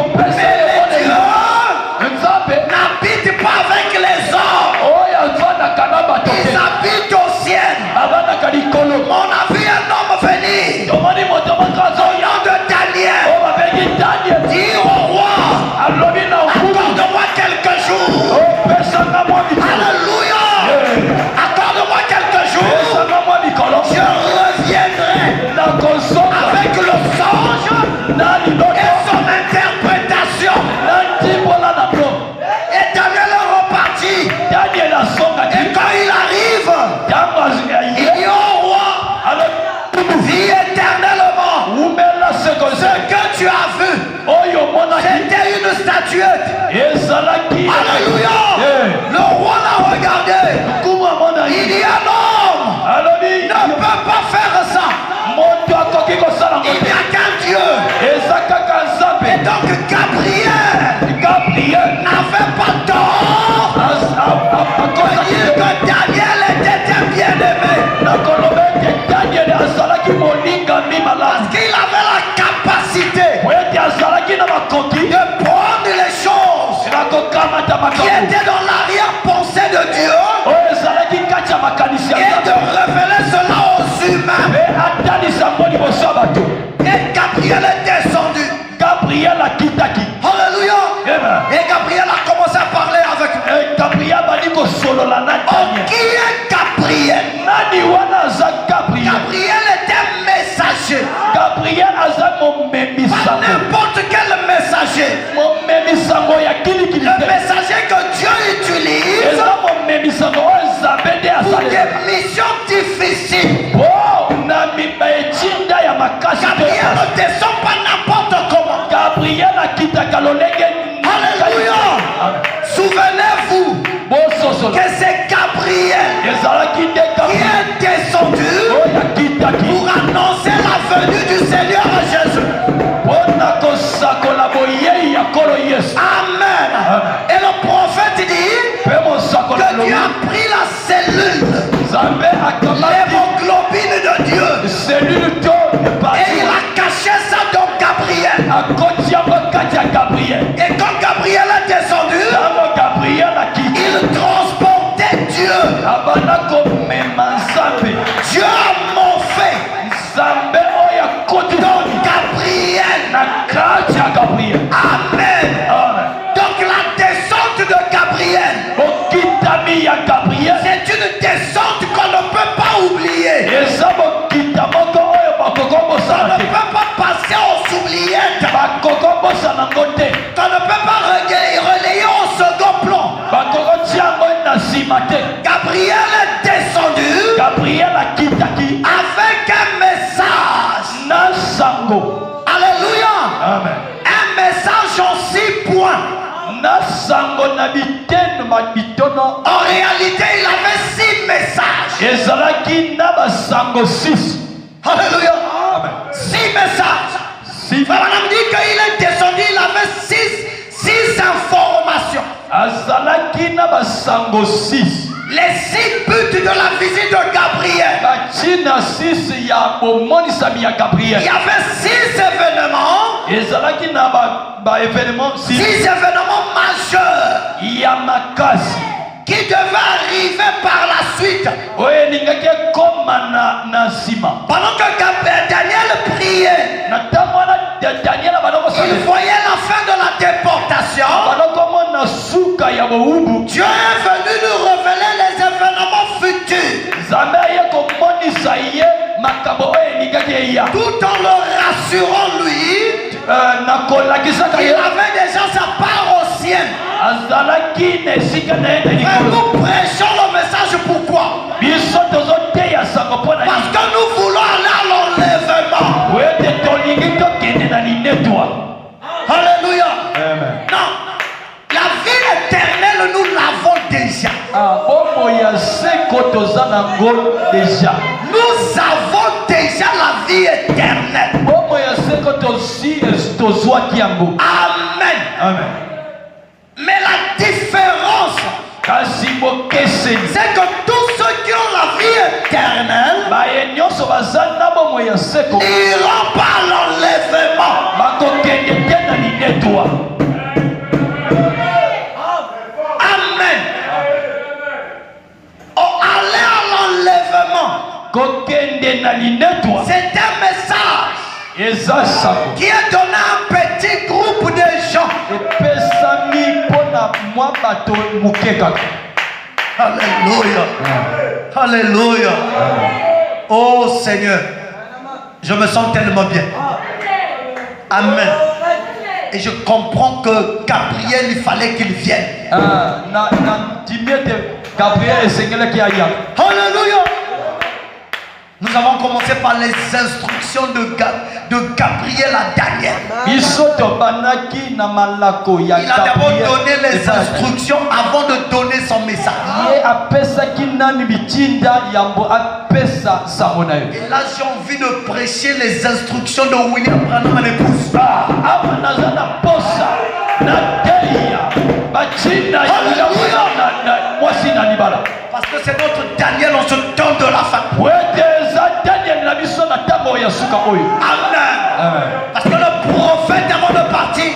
Mais les dieux n'habitent pas avec les hommes. Ils habitent au ciel. On a vu un homme venir au nom de Daniel. Dis au roi, accorde-moi quelques jours. Alléluia. Accorde-moi quelques jours. Je reviendrai avec le songe et son interprétation. Et Daniel est reparti. Et quand il arrive, il dit au roi, vis éternellement. Ce que tu as vu, c'était une statuette. Alléluia. Le roi l'a regardé. Il dit un homme ne peut pas faire ça. Il n'y a qu'un Dieu. Et donc Gabriel n'avait pas tort de dire que Daniel était bien-aimé. Parce qu'il avait la capacité de prendre les choses qui étaient dans l'arrière-pensée de Dieu et de révéler cela aux humains. Et Gabriel est descendu. Alléluia. Et Gabriel a commencé à parler avec lui. Qui est Gabriel? Gabriel était messager. Pas n'importe quel messager. Le messager que Dieu utilise pour des missions difficiles. Gabriel ne descend pas n'importe comment. Alléluia. Souvenez-vous que c'est Gabriel qui est descendu pour annoncer la venue du Seigneur Jésus. Amen. Et le prophète dit que Dieu a pris la cellule, l'hémoglobine de Dieu, et il a caché ça dans Gabriel. Et quand Gabriel est descendu, il transportait Dieu. Dieu a morphé dans Gabriel. Amen. Donc la descente de Gabriel, c'est une descente qu'on ne peut pas oublier. On ne peut pas passer aux oubliettes. On ne peut pas relayer au second plan. Gabriel est descendu avec un message. Alléluia. Amen. Un message en 6 points. En réalité, il avait 6 messages. Alléluia. 6 messages. Madame dit qu'il est descendu, il avait 6 informations. Les 6 buts de la visite de Gabriel. Il y avait 6 événements. 6 événements majeurs qui devaient arriver par la suite. Pendant que Daniel priait, il voyait la fin de la déportation. Dieu est venu nous révéler les événements futurs, tout en le rassurant lui. Il avait déjà sa part au ciel. Et nous prêchons le message. Pourquoi? Parce que nous voulons aller à l'enlèvement. Alléluia. Non, la vie éternelle, nous l'avons déjà. Nous avons déjà la vie éternelle. Amen. Amen. Mais la différence, c'est que tous ceux qui ont la vie éternelle n'iront pas à l'enlèvement. Amen. Oh, aller à l'enlèvement, c'est un message qui est donné à un petit groupe de gens. Alléluia. Alléluia. Oh Seigneur, je me sens tellement bien. Amen. Et je comprends que Gabriel, il fallait qu'il vienne. Alléluia. Nous avons commencé par les instructions de Gabriel à Daniel. Il a d'abord donné les instructions avant de donner son message. Et là, j'ai envie de prêcher les instructions de William Branham à l'épouse. Parce que c'est notre Daniel en ce temps de la fin. Amen. Parce que le prophète avant de partir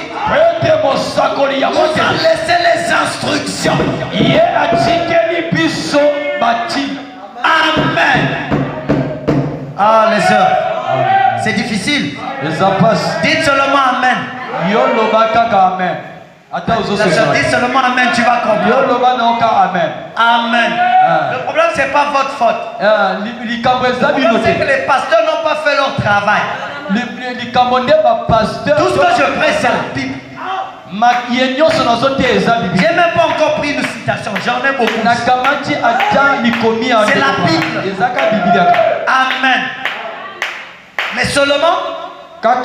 nous a laissé les instructions. Amen. Ah les sœurs, c'est difficile. Dites seulement Amen. Dis seulement Amen, tu vas comprendre. Amen. Le problème, c'est pas votre faute. Le problème, c'est que les pasteurs n'ont pas fait leur travail. Tout ce que je prêche, c'est la Bible. J'ai même pas encore pris une citation, j'en ai beaucoup. C'est la Bible. Amen. Mais seulement, quand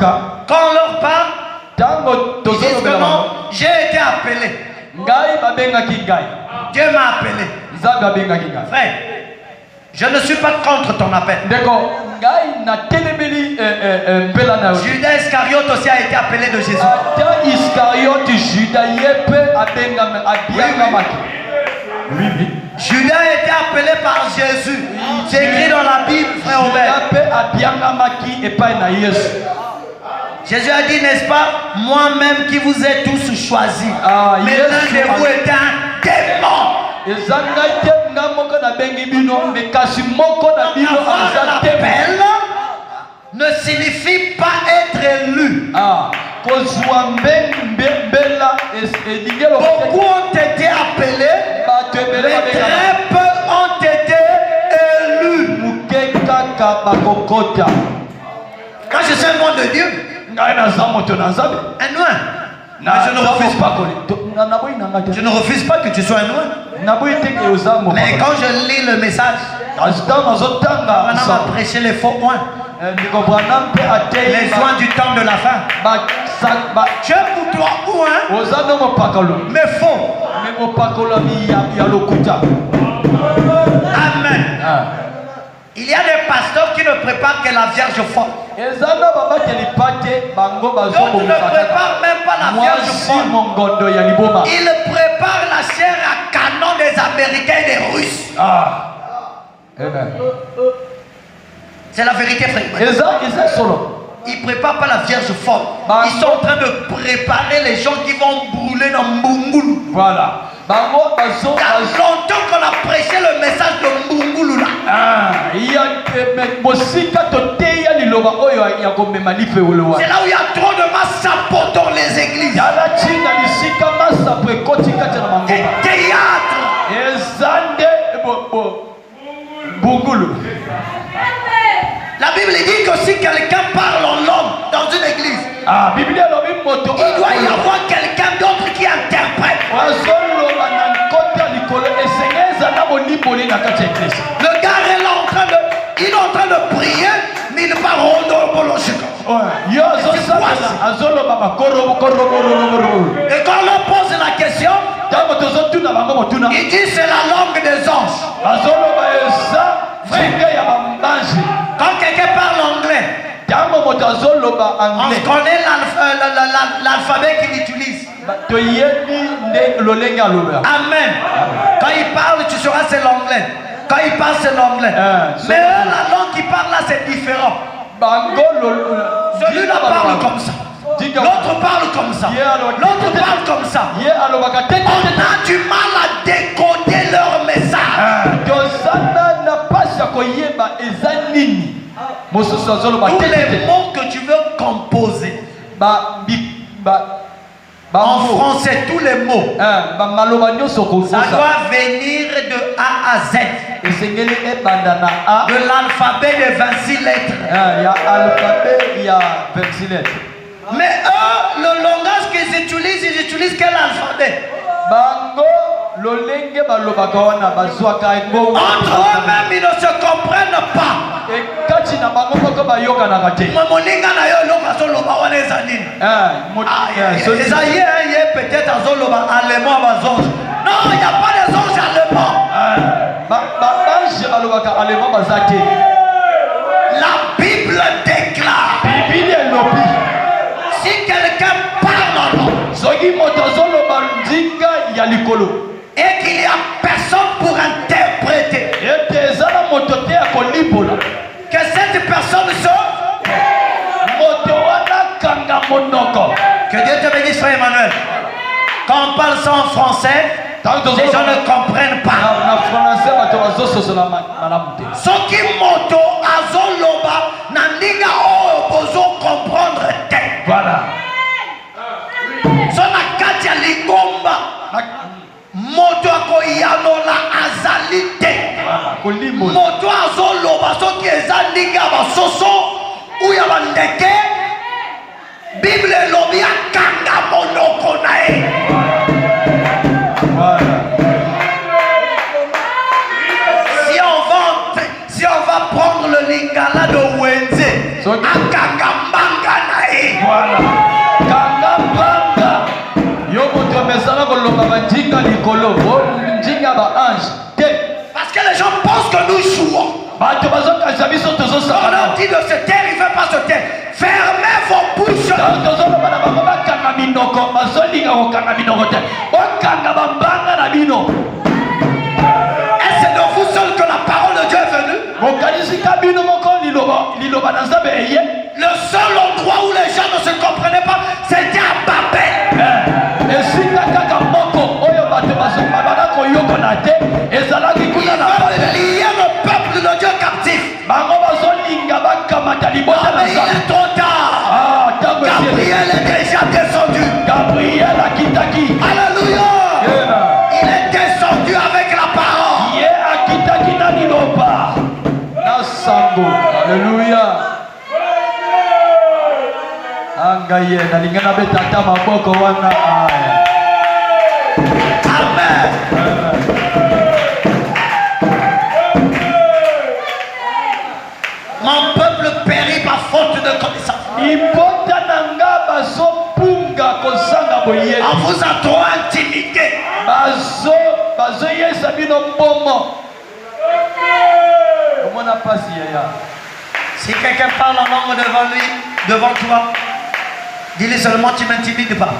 on leur parle, ils disent vraiment, j'ai été appelé. Dieu m'a appelé. Frère, je ne suis pas contre ton appel. Judas Iscariote aussi a été appelé de Jésus. Judas a été appelé par Jésus. C'est écrit dans la Bible, frère Aubert. Jésus a dit, n'est-ce pas, moi-même qui vous ai tous choisis. Mais l'un de vous est un démon. L'appel ne signifie pas être élu. Beaucoup ont été appelés, mais très peu ont été élus. Quand je suis un nom de Dieu, un noir. Mais je ne refuse pas que tu sois un noir. Mais quand je lis le message, on a prêché les faux points. Les joints du temps de la fin. Tu es pour toi ou un, mais faux. Amen. Il y a des pasteurs qui ne préparent que la Vierge forte. D'autres ne préparent même pas la Vierge forte. Ils préparent la chair à canon. nom des Américains et des Russes. Amen. C'est la vérité, frère. Ils ne préparent pas la Vierge folle. Ils sont en train de préparer les gens qui vont brûler dans Mbungulu. Voilà. Il y a longtemps qu'on a prêché le message de Mbungulu là. C'est là où il y a trop de massapos dans les églises. Des théâtres. La Bible dit que si quelqu'un parle en langue dans une église, il doit y avoir quelqu'un d'autre qui interprète. Le gars est là il est en train de prier, mais il parle en et quand on leur pose la question, il dit c'est la langue des anges. Quand quelqu'un parle anglais, on connaît l'alphabet qu'il utilise. Amen. Quand il parle, tu sauras c'est l'anglais. Quand il parle, c'est l'anglais. Mais eux, la langue qu'il parle là, c'est différent. Celui-là parle comme ça. L'autre parle comme ça. L'autre parle comme ça. On a du mal à décoder leur message. Tous les mots que tu veux composer en français, tous les mots, ça doit venir de A à Z, de l'alphabet de 26 lettres. Mais eux, le langage qu'ils utilisent, ils utilisent quel alphabet? Entre eux-mêmes, ils ne se comprennent pas. Peut-être allemand. Non, il n'y a pas des anges allemands. La Bible déclare, si quelqu'un parle en langue et qu'il n'y a personne pour interpréter, que cette personne que Dieu te bénisse, frère Emmanuel. Quand on parle ça en français, les gens ne comprennent pas. Ce qui moto azoloba naninga obozo comprendre te. Voilà. So na kati ya lingomba moto akoyanola azalite. Moto azoloba soki eza ninga basoso ou ya bandeke. Bible elobi akanga monoko na ye. Si on va prendre le lingala de Wenze, akanga mbanga na ye. Voilà. Kanga mbanga. Yobo tu amesala kolomba banjinga likolo, banjinga ba ange. Parce que les gens pensent que nous jouons. On a dit de se taire, il ne veut pas se taire. Fermez vos bouches. Et c'est de vous seul que la parole de Dieu est venue. Le seul endroit où les gens ne se comprenaient pas, c'était à Babel. Ils veulent lier le peuple de Dieu captif. Mais il est trop tard. Gabriel est déjà descendu. Alléluia. Il est descendu avec la parole. Alléluia. Amen. Mon peuple périt par faute de connaissance. On vous a trop intimidé. Si quelqu'un parle en langue devant lui, devant toi, dis-lui seulement tu m'intimides pas.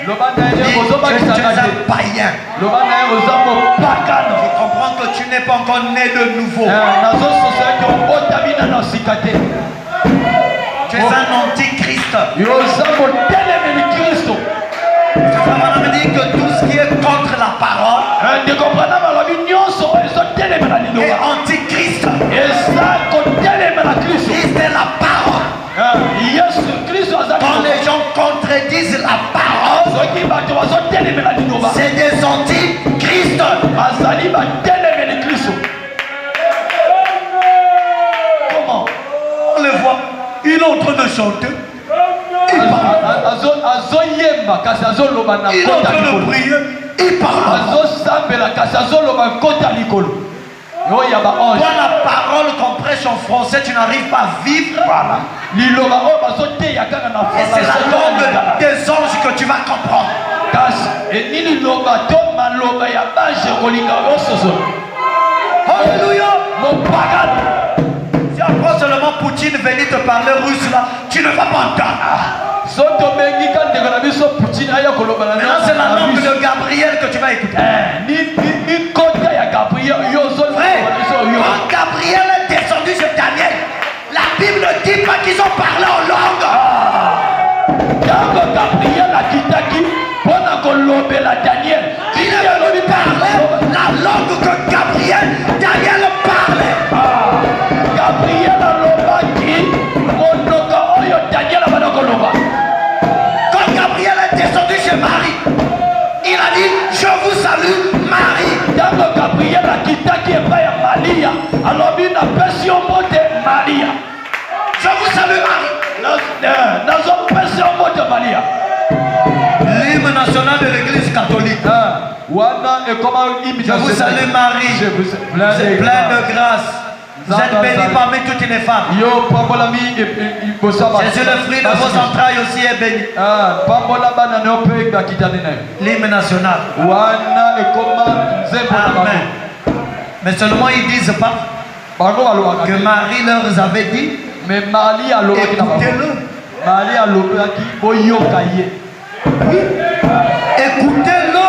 Tu es un païen. Je comprends que tu n'es pas encore né de nouveau. Tu es un antichrist. Ça me dit que tout ce qui est contre la parole est antichrist. Christ est la parole. Quand les gens contredisent la parole, c'est des antichrists. Comment? On le voit, il est en train de chanter. Il parle. Il est en train de prier. Il parle. Toi, la parole qu'on prêche en français, tu n'arrives pas à vivre. Voilà. Et c'est la langue des anges que tu vas comprendre. Alléluia. Si après seulement Poutine venait te parler russe là, tu ne vas pas entendre. Maintenant c'est la langue de Gabriel que tu vas écouter. Frère, quand Gabriel est descendu chez Daniel, la Bible ne dit pas qu'ils ont parlé en langue. Gabriel a quitté Daniel. Il est venu parler la langue que Daniel parlait. Gabriel a quand Gabriel est descendu chez Marie, il a dit je vous salue Marie. Gabriel a quitté Maria. Alors il n'a pas si on monte Maria. Je vous salue Marie. L'hymne national de l'église catholique. Je vous salue Marie. Vous êtes pleine de grâce. Vous êtes bénie parmi toutes les femmes. Jésus, le fruit de vos entrailles aussi est béni. L'hymne national. Amen. Mais seulement ils ne disent pas que Marie leur avait dit. Écoutez-le. Écoutez-le.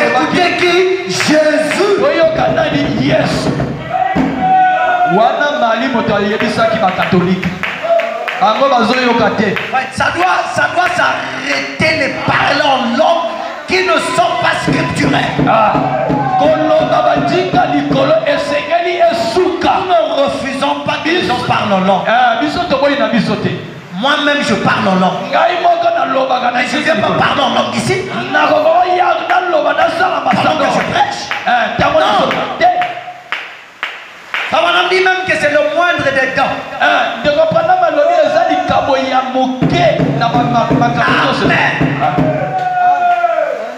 Écoutez qui? Jésus. Ça doit s'arrêter les parler en langue qui ne sont pas scripturelles. Nous ne refusons pas que les gens parlent en langue. Moi-même je parle en langue. Mais je ne viens pas parler en langue ici. Pendant que je prêche. Non. Ça m'a dit même que c'est le moindre des dents. Amen.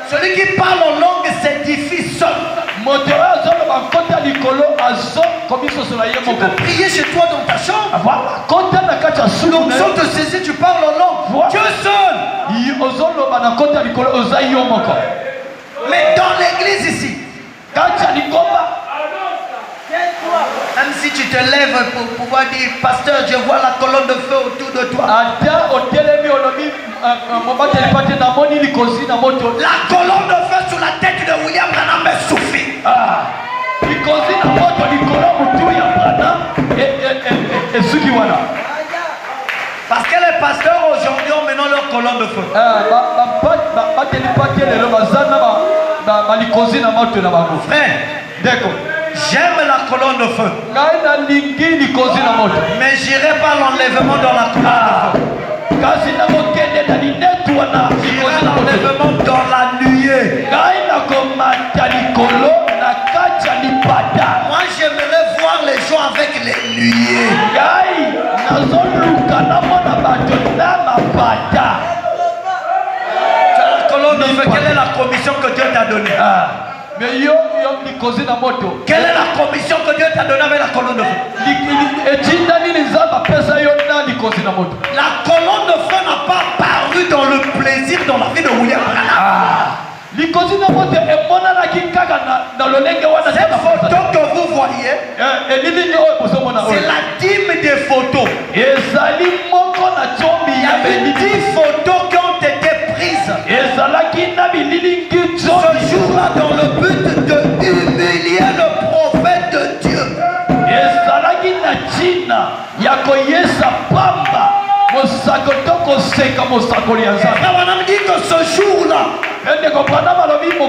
Celui qui parle en langue s'édifie seul. Tu peux prier chez toi dans ta chambre. L'onction te saisit, tu parles en langue. Dieu seul. Mais dans l'église ici, même si tu te lèves pour pouvoir dire pasteur, je vois la colonne de feu autour de toi. La colonne de feu sur la tête de William Branham me suffit. Parce que les pasteurs aujourd'hui ont maintenant leur colonne de feu. Frère, j'aime la colonne de feu. Mais j'irai pas l'enlèvement dans la colonne de feu. J'irai l'enlèvement dans la nuée. Moi j'aimerais voir les gens avec les nuées. C'est la colonne de feu. Quelle est la commission que Dieu t'a donnée? Quelle est la commission que Dieu t'a donnée avec la colonne de feu? La colonne de feu n'a pas apparu dans le plaisir dans la vie de William Branham. Cette photo que vous voyez, c'est la dîme des photos. Il y avait 10 photos qui ont été prises yakoyesa pamba mosako tokoseka mosakoli ya nzambe. Frère Branham dit que ce jour-là, quand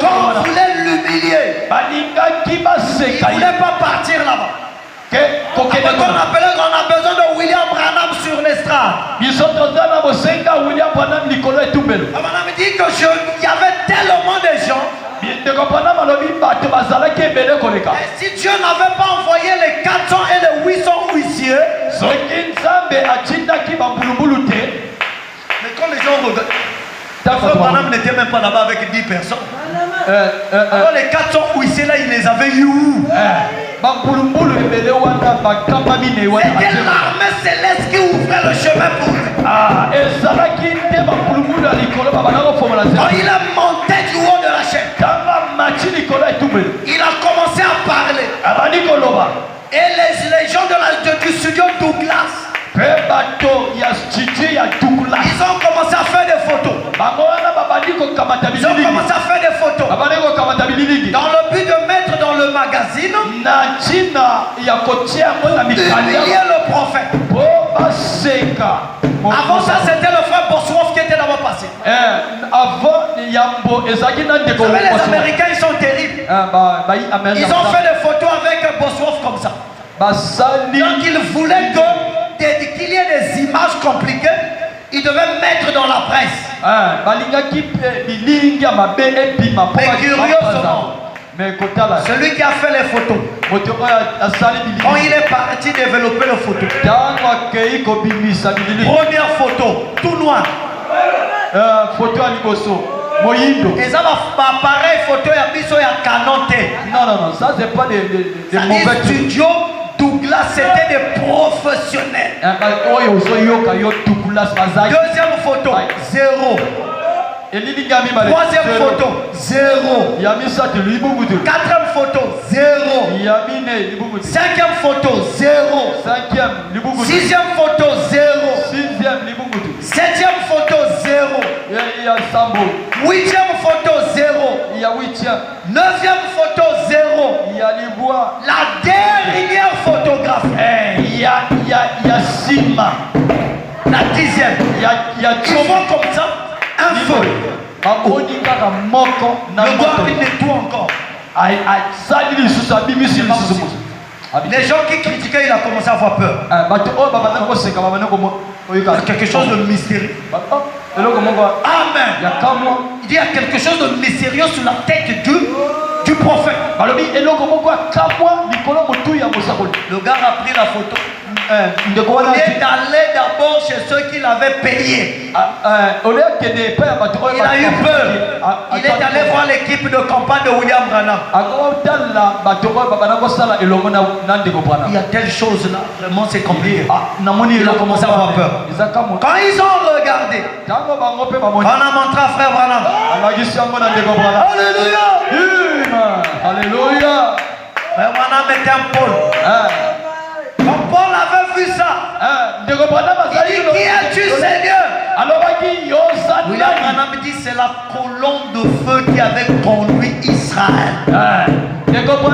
on voulait l'humilier, il ne voulait pas partir là-bas. On a besoin de William Branham sur l'estrade. Branham dit que il y avait tellement de gens. Et si Dieu n'avait pas envoyé les 400 et les 800 huissiers, mais quand les gens regardent, Frère Branham n'était même pas là-bas avec 10 personnes. Alors les 400 huissiers là, il les avait eu où? C'était l'armée céleste qui ouvrait le chemin pour lui. Quand il a monté du haut de la chaîne, il a commencé à parler. Et les gens du studio Douglas, ils ont commencé à faire des photos. Ils ont commencé à faire des photos dans le but de mettre dans le magazine humilier le prophète. Avant ça, c'était le frère Bosworth qui était là-bas passé. Les Américains, ils sont terribles. Ils ont fait des photos avec Bosworth comme ça. Donc ils voulaient qu'il y ait des images compliquées, ils devaient mettre dans la presse. Mais curieusement, celui qui a fait les photos, quand il est parti développer les photos, première photo, tout noir. Photo à Liboso. Et ça va pareil photo à Biso et à Canon. Non, ça c'est pas des mauvais studio. Douglas, c'était des professionnels. Deuxième photo, 0. Troisième photo, 0. Quatrième photo, 0. Cinquième photo, 0. Sixième photo, 0. Septième photo, 0. Huitième photo, 0. Neuvième photo, 0. La dernière photographie, il y a Sima. La dixième, il y a comme ça, un feu. Le gars il nettoie encore. Les gens qui critiquaient, il a commencé à avoir peur. Il y a quelque chose de mystérieux. Amen. Il dit il y a quelque chose de mystérieux sur la tête du prophète. Le gars a pris la photo. Il est allé d'abord chez ceux qui l'avaient payé. Il a eu peur. Il est allé voir l'équipe de campagne de William Branham. Il y a telle chose là, vraiment c'est compliqué. Il a commencé à avoir peur. Quand ils ont regardé, on a montré à frère Branham. Alléluia. Alléluia. Frère Branham était un Paul. Quand Paul avait vu ça, il dit qui es-tu Seigneur? William Branham dit c'est la colonne de feu qui avait conduit Israël. Donc quand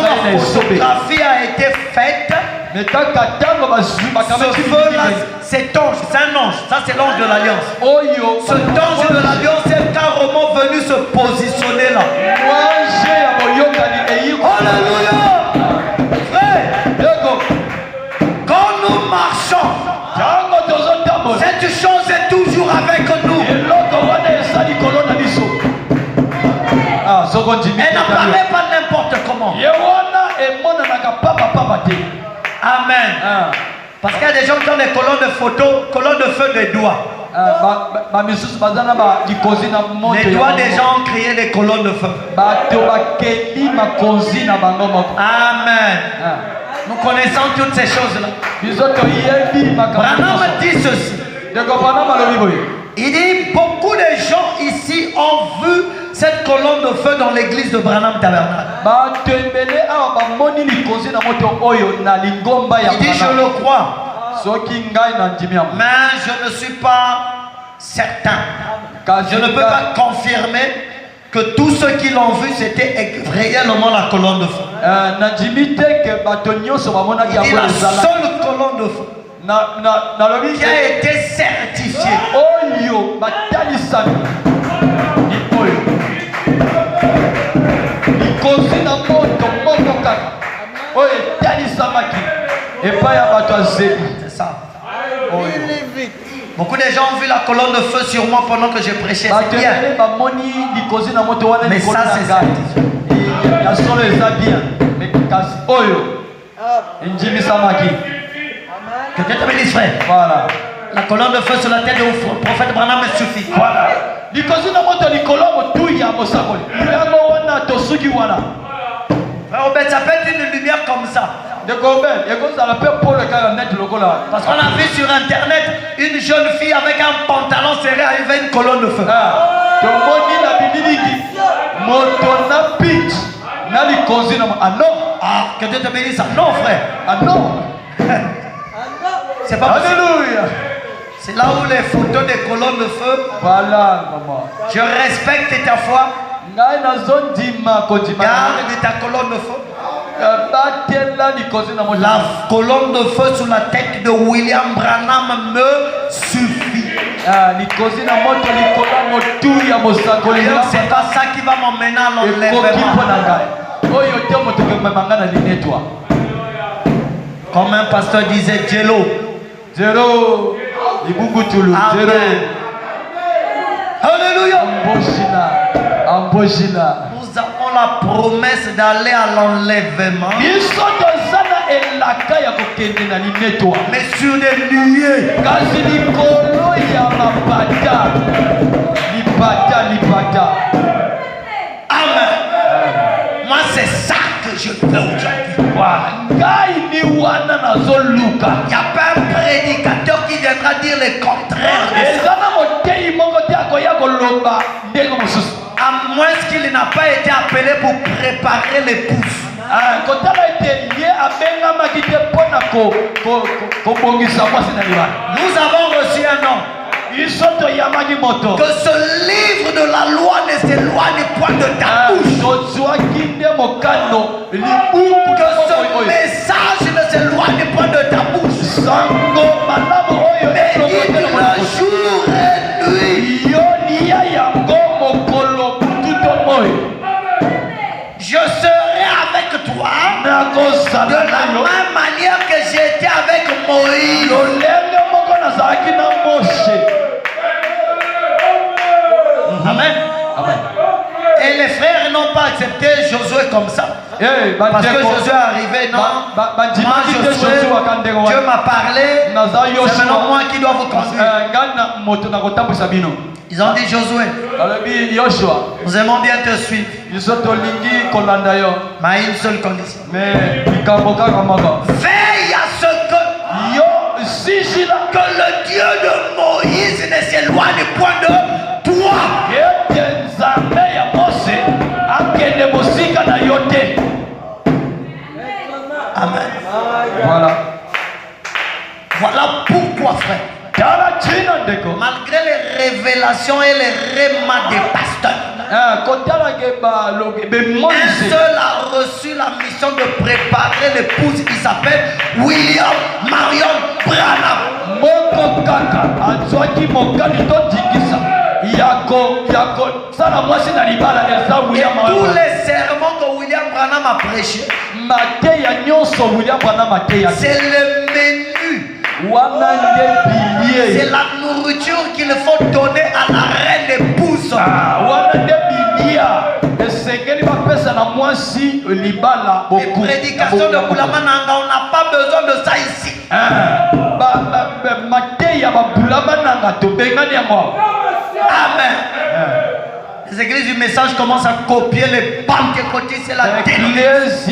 la photographie a été faite, ce feu là, cet ange, c'est un ange, ça c'est l'ange de l'alliance. Cet ange de l'alliance est carrément venu se positionner là. Alléluia. Frère, quand nous marchons, cette chose est toujours avec nous. Elle n'apparaît pas n'importe comment. Amen. Parce qu'il y a des gens qui ont des colonnes de photos, colonnes de feu des doigts. Les doigts des gens ont créé des colonnes de feu. Amen. Nous connaissons toutes ces choses-là. Branham dit ceci. Il dit beaucoup de gens ici ont vu cette colonne de feu dans l'église de Branham Tabernacle. Il dit je le crois. Mais je ne suis pas certain. Je ne peux pas confirmer que tous ceux qui l'ont vu, c'était réellement la colonne de feu. Il dit la seule colonne de feu qui a été certifiée. C'est ça. Beaucoup de gens ont vu la colonne de feu sur moi pendant que je prêchais. C'est bien. Mais ça, c'est ça. Que Dieu te bénisse, frère. Voilà. La colonne de feu sur la tête du prophète Branham me suffit. Voilà. Frère Robert, ça peut être une lumière comme ça. Parce qu'on a vu sur internet une jeune fille avec un pantalon serré avec une colonne de feu. Ah non. Ah, que Dieu te bénisse. Non, frère. Ah non. C'est pas possible. Alléluia. C'est là où les photos des colonnes de feu. Voilà, maman. Je respecte ta foi. Garde ta colonne de feu. La colonne de feu sur la tête de William Branham me suffit. C'est pas ça qui va m'emmener à l'enlèvement. Comme un pasteur disait, Jello. Alléluia. Nous avons la promesse d'aller à l'enlèvement. Mais sur des nuées. Amen. Moi, c'est ça que je fais aujourd'hui. Il n'y a pas un prédicateur qui viendra dire le contraire de ça. À moins qu'il n'a pas été appelé pour préparer l'épouse. Nous avons reçu un nom. Que ce livre de la loi ne s'éloigne point de ta bouche. Que ce message ne s'éloigne point de ta bouche. Médite le jour et nuit. Je serai avec toi de la même manière que j'étais avec Moïse. Amen. Amen. Et les frères n'ont pas accepté Josué comme ça. Parce que Josué est arrivé, non. Moi, Josué, Dieu m'a parlé. C'est maintenant moi qui dois vous conduire. Ils ont dit Josué, nous aimons bien te suivre. Mais à une seule condition. Veille à ce que le Dieu de Moïse ne s'éloigne point de toi. Amen. Voilà pourquoi, frère. Malgré les révélations et les rémas des pasteurs, un seul a reçu la mission de préparer l'épouse qui s'appelle William Marion Branham. Et tous les sermons que William Branham a prêché, c'est le menu. C'est la nourriture qu'il faut donner à la reine épouse. Les prédications de Boulamananga, on n'a pas besoin de ça ici. Amen. Les églises du message commencent à copier les pentecôtistes, c'est la délivrance.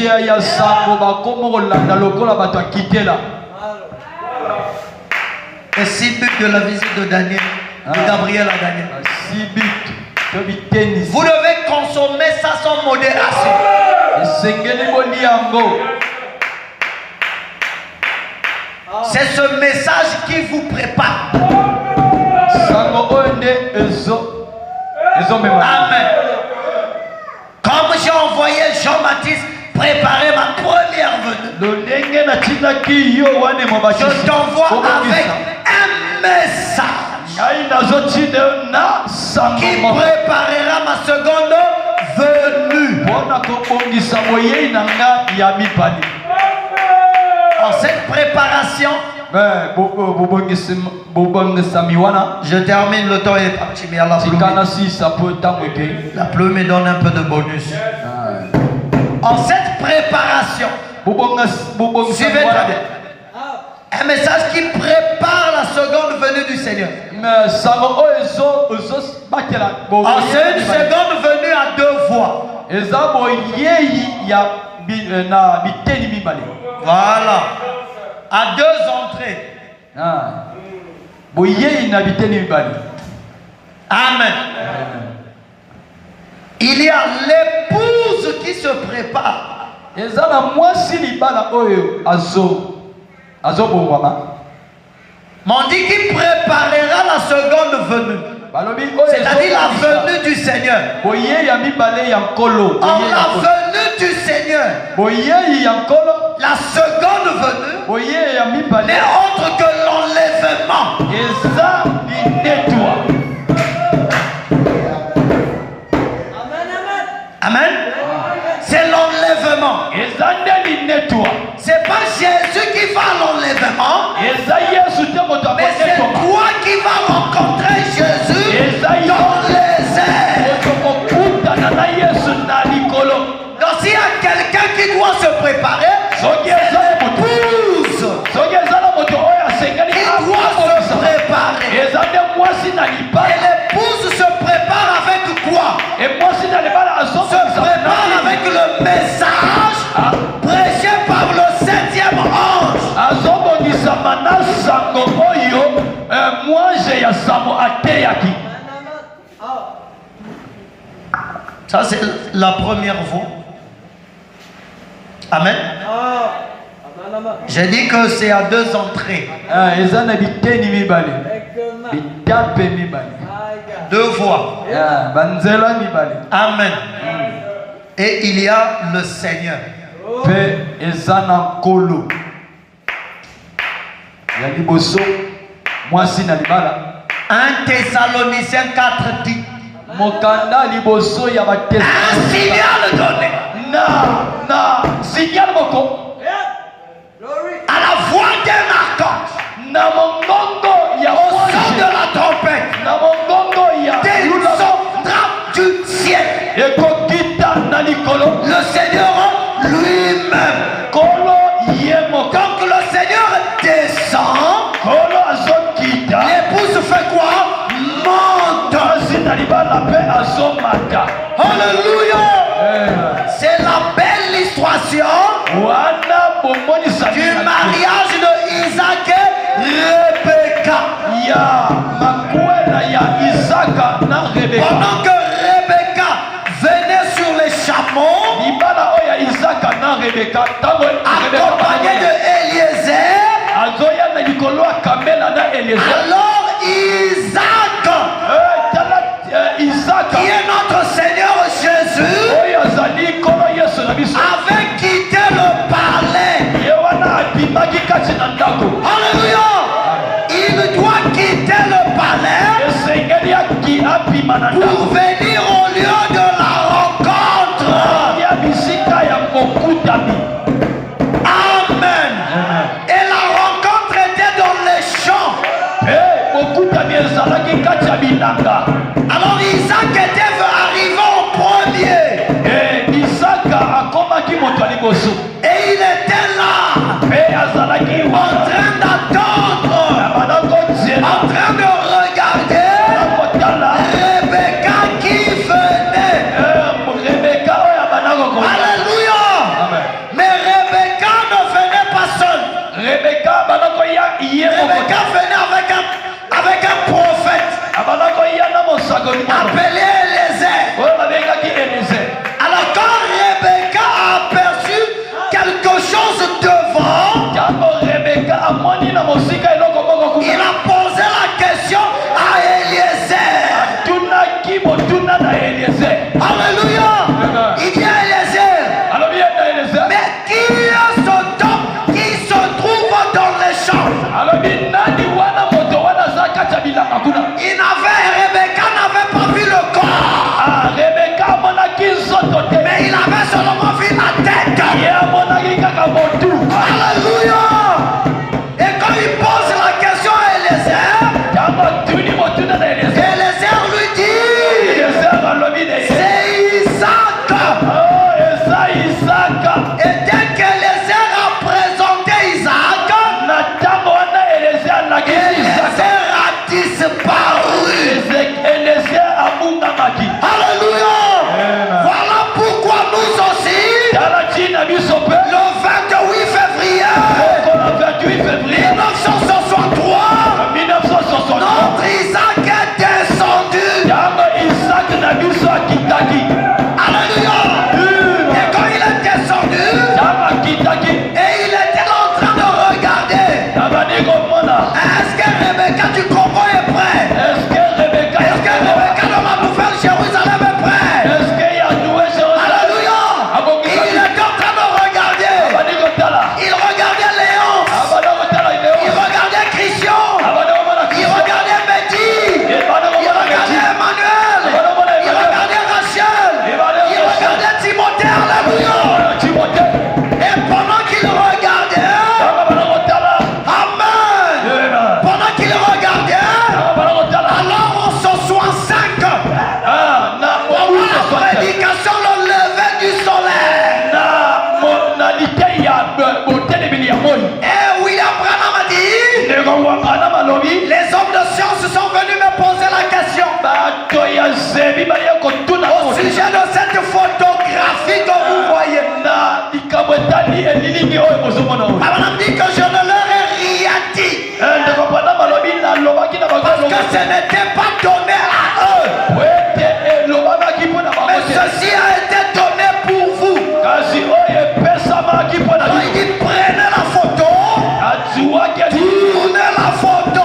Et 6 buts de la visite de Daniel, de Gabriel à Daniel. Vous devez consommer ça sans modération. C'est ce message qui vous prépare. Amen. Jean-Baptiste préparer ma première venue. Je t'envoie avec un message qui préparera ma seconde venue. En cette préparation, je termine, le temps est parti, mais la pluie me donne un peu de bonus. En cette préparation, suivez très bien. Un message qui prépare la seconde venue du Seigneur. En cette seconde venue à deux voies. Voilà. À deux entrées. Amen. Il y a l'épouse qui se prépare. M'ont dit qu'il préparera la seconde venue. C'est-à-dire la venue du Seigneur. En la venue du Seigneur, la seconde venue n'est autre que l'enlèvement. Amen. C'est l'enlèvement. C'est pas Jésus qui va à l'enlèvement, mais c'est toi qui vas rencontrer Jésus dans les airs. Donc s'il y a quelqu'un qui doit se préparer, c'est l'épouse qui doit se préparer. Et l'épouse se prépare avec quoi? Se prépare avec le message prêché par le 7e ange. Ça c'est la première voie. Amen. J'ai dit que c'est à deux entrées. Deux voies. Amen. Et il y a le Seigneur. 1 Thessaloniciens 4 dit. Un signal donné. À la voix d'un archange. Au son de la trompette. Des sons du ciel. Le Seigneur lui-même. Quand le Seigneur descend, l'épouse fait quoi? Monte. Alléluia. C'est la belle illustration du mariage de Isaac et Rebecca. Pendant que Rebecca venait sur les chameaux, accompagnée de Eliezer, alors Isaac, qui est notre Seigneur Jésus, avait quitté le palais. Alléluia. Il doit quitter le palais pour venir au lieu de la rencontre. Amen. Et la rencontre était dans les champs. Alors Isaac était arrivé en premier. Et il était là, en train d'attendre, en train de regarder Rebecca qui venait. Alléluia. Mais Rebecca ne venait pas seule. Rebecca venait avec un prophète appelé Eliezer. Alors quand Rebecca a aperçu dit que je ne leur ai rien dit. Parce que ce n'était pas donné à eux. Mais ceci a été donné pour vous. Alors il dit prenez la photo. Tournez la photo.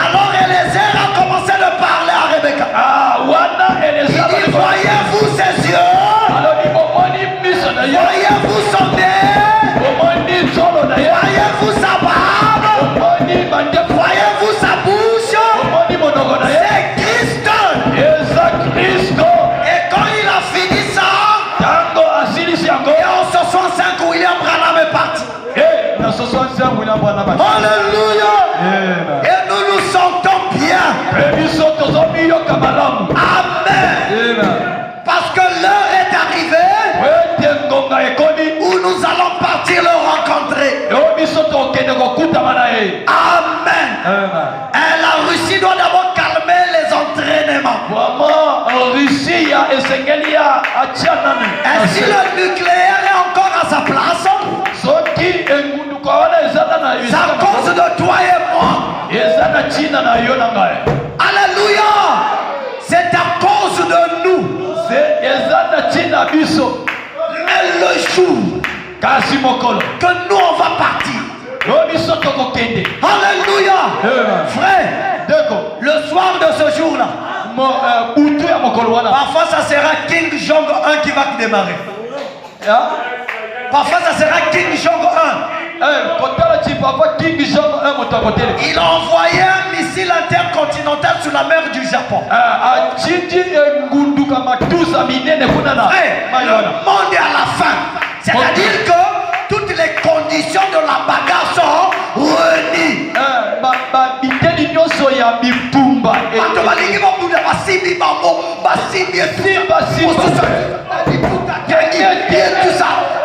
Alors Eliezer a commencé de parler à Rebecca. Il dit voyez-vous ses yeux? Voyez-vous son nez? Voyez-vous sa barbe? Voyez-vous sa bouche? C'est Christ. Et quand il a fini ça, et en 65 William Branham est parti. Alléluia. Et nous nous sentons bien. Amen. Parce que l'heure est arrivée où nous allons partir le rencontrer. Amen. Et la Russie doit d'abord calmer les entraînements. Et si le nucléaire est encore à sa place, c'est à cause de toi et moi. Alléluia. C'est à cause de nous. Mais le jour que nous on va partir. Alléluia. Frère, le soir de ce jour-là, parfois ça sera Kim Jong-un qui va démarrer. Parfois ça sera Kim Jong-un. Il a envoyé un missile intercontinental sur la mer du Japon. Hey, le monde est à la fin. C'est-à-dire que toutes les conditions de la bagarre sont réunies.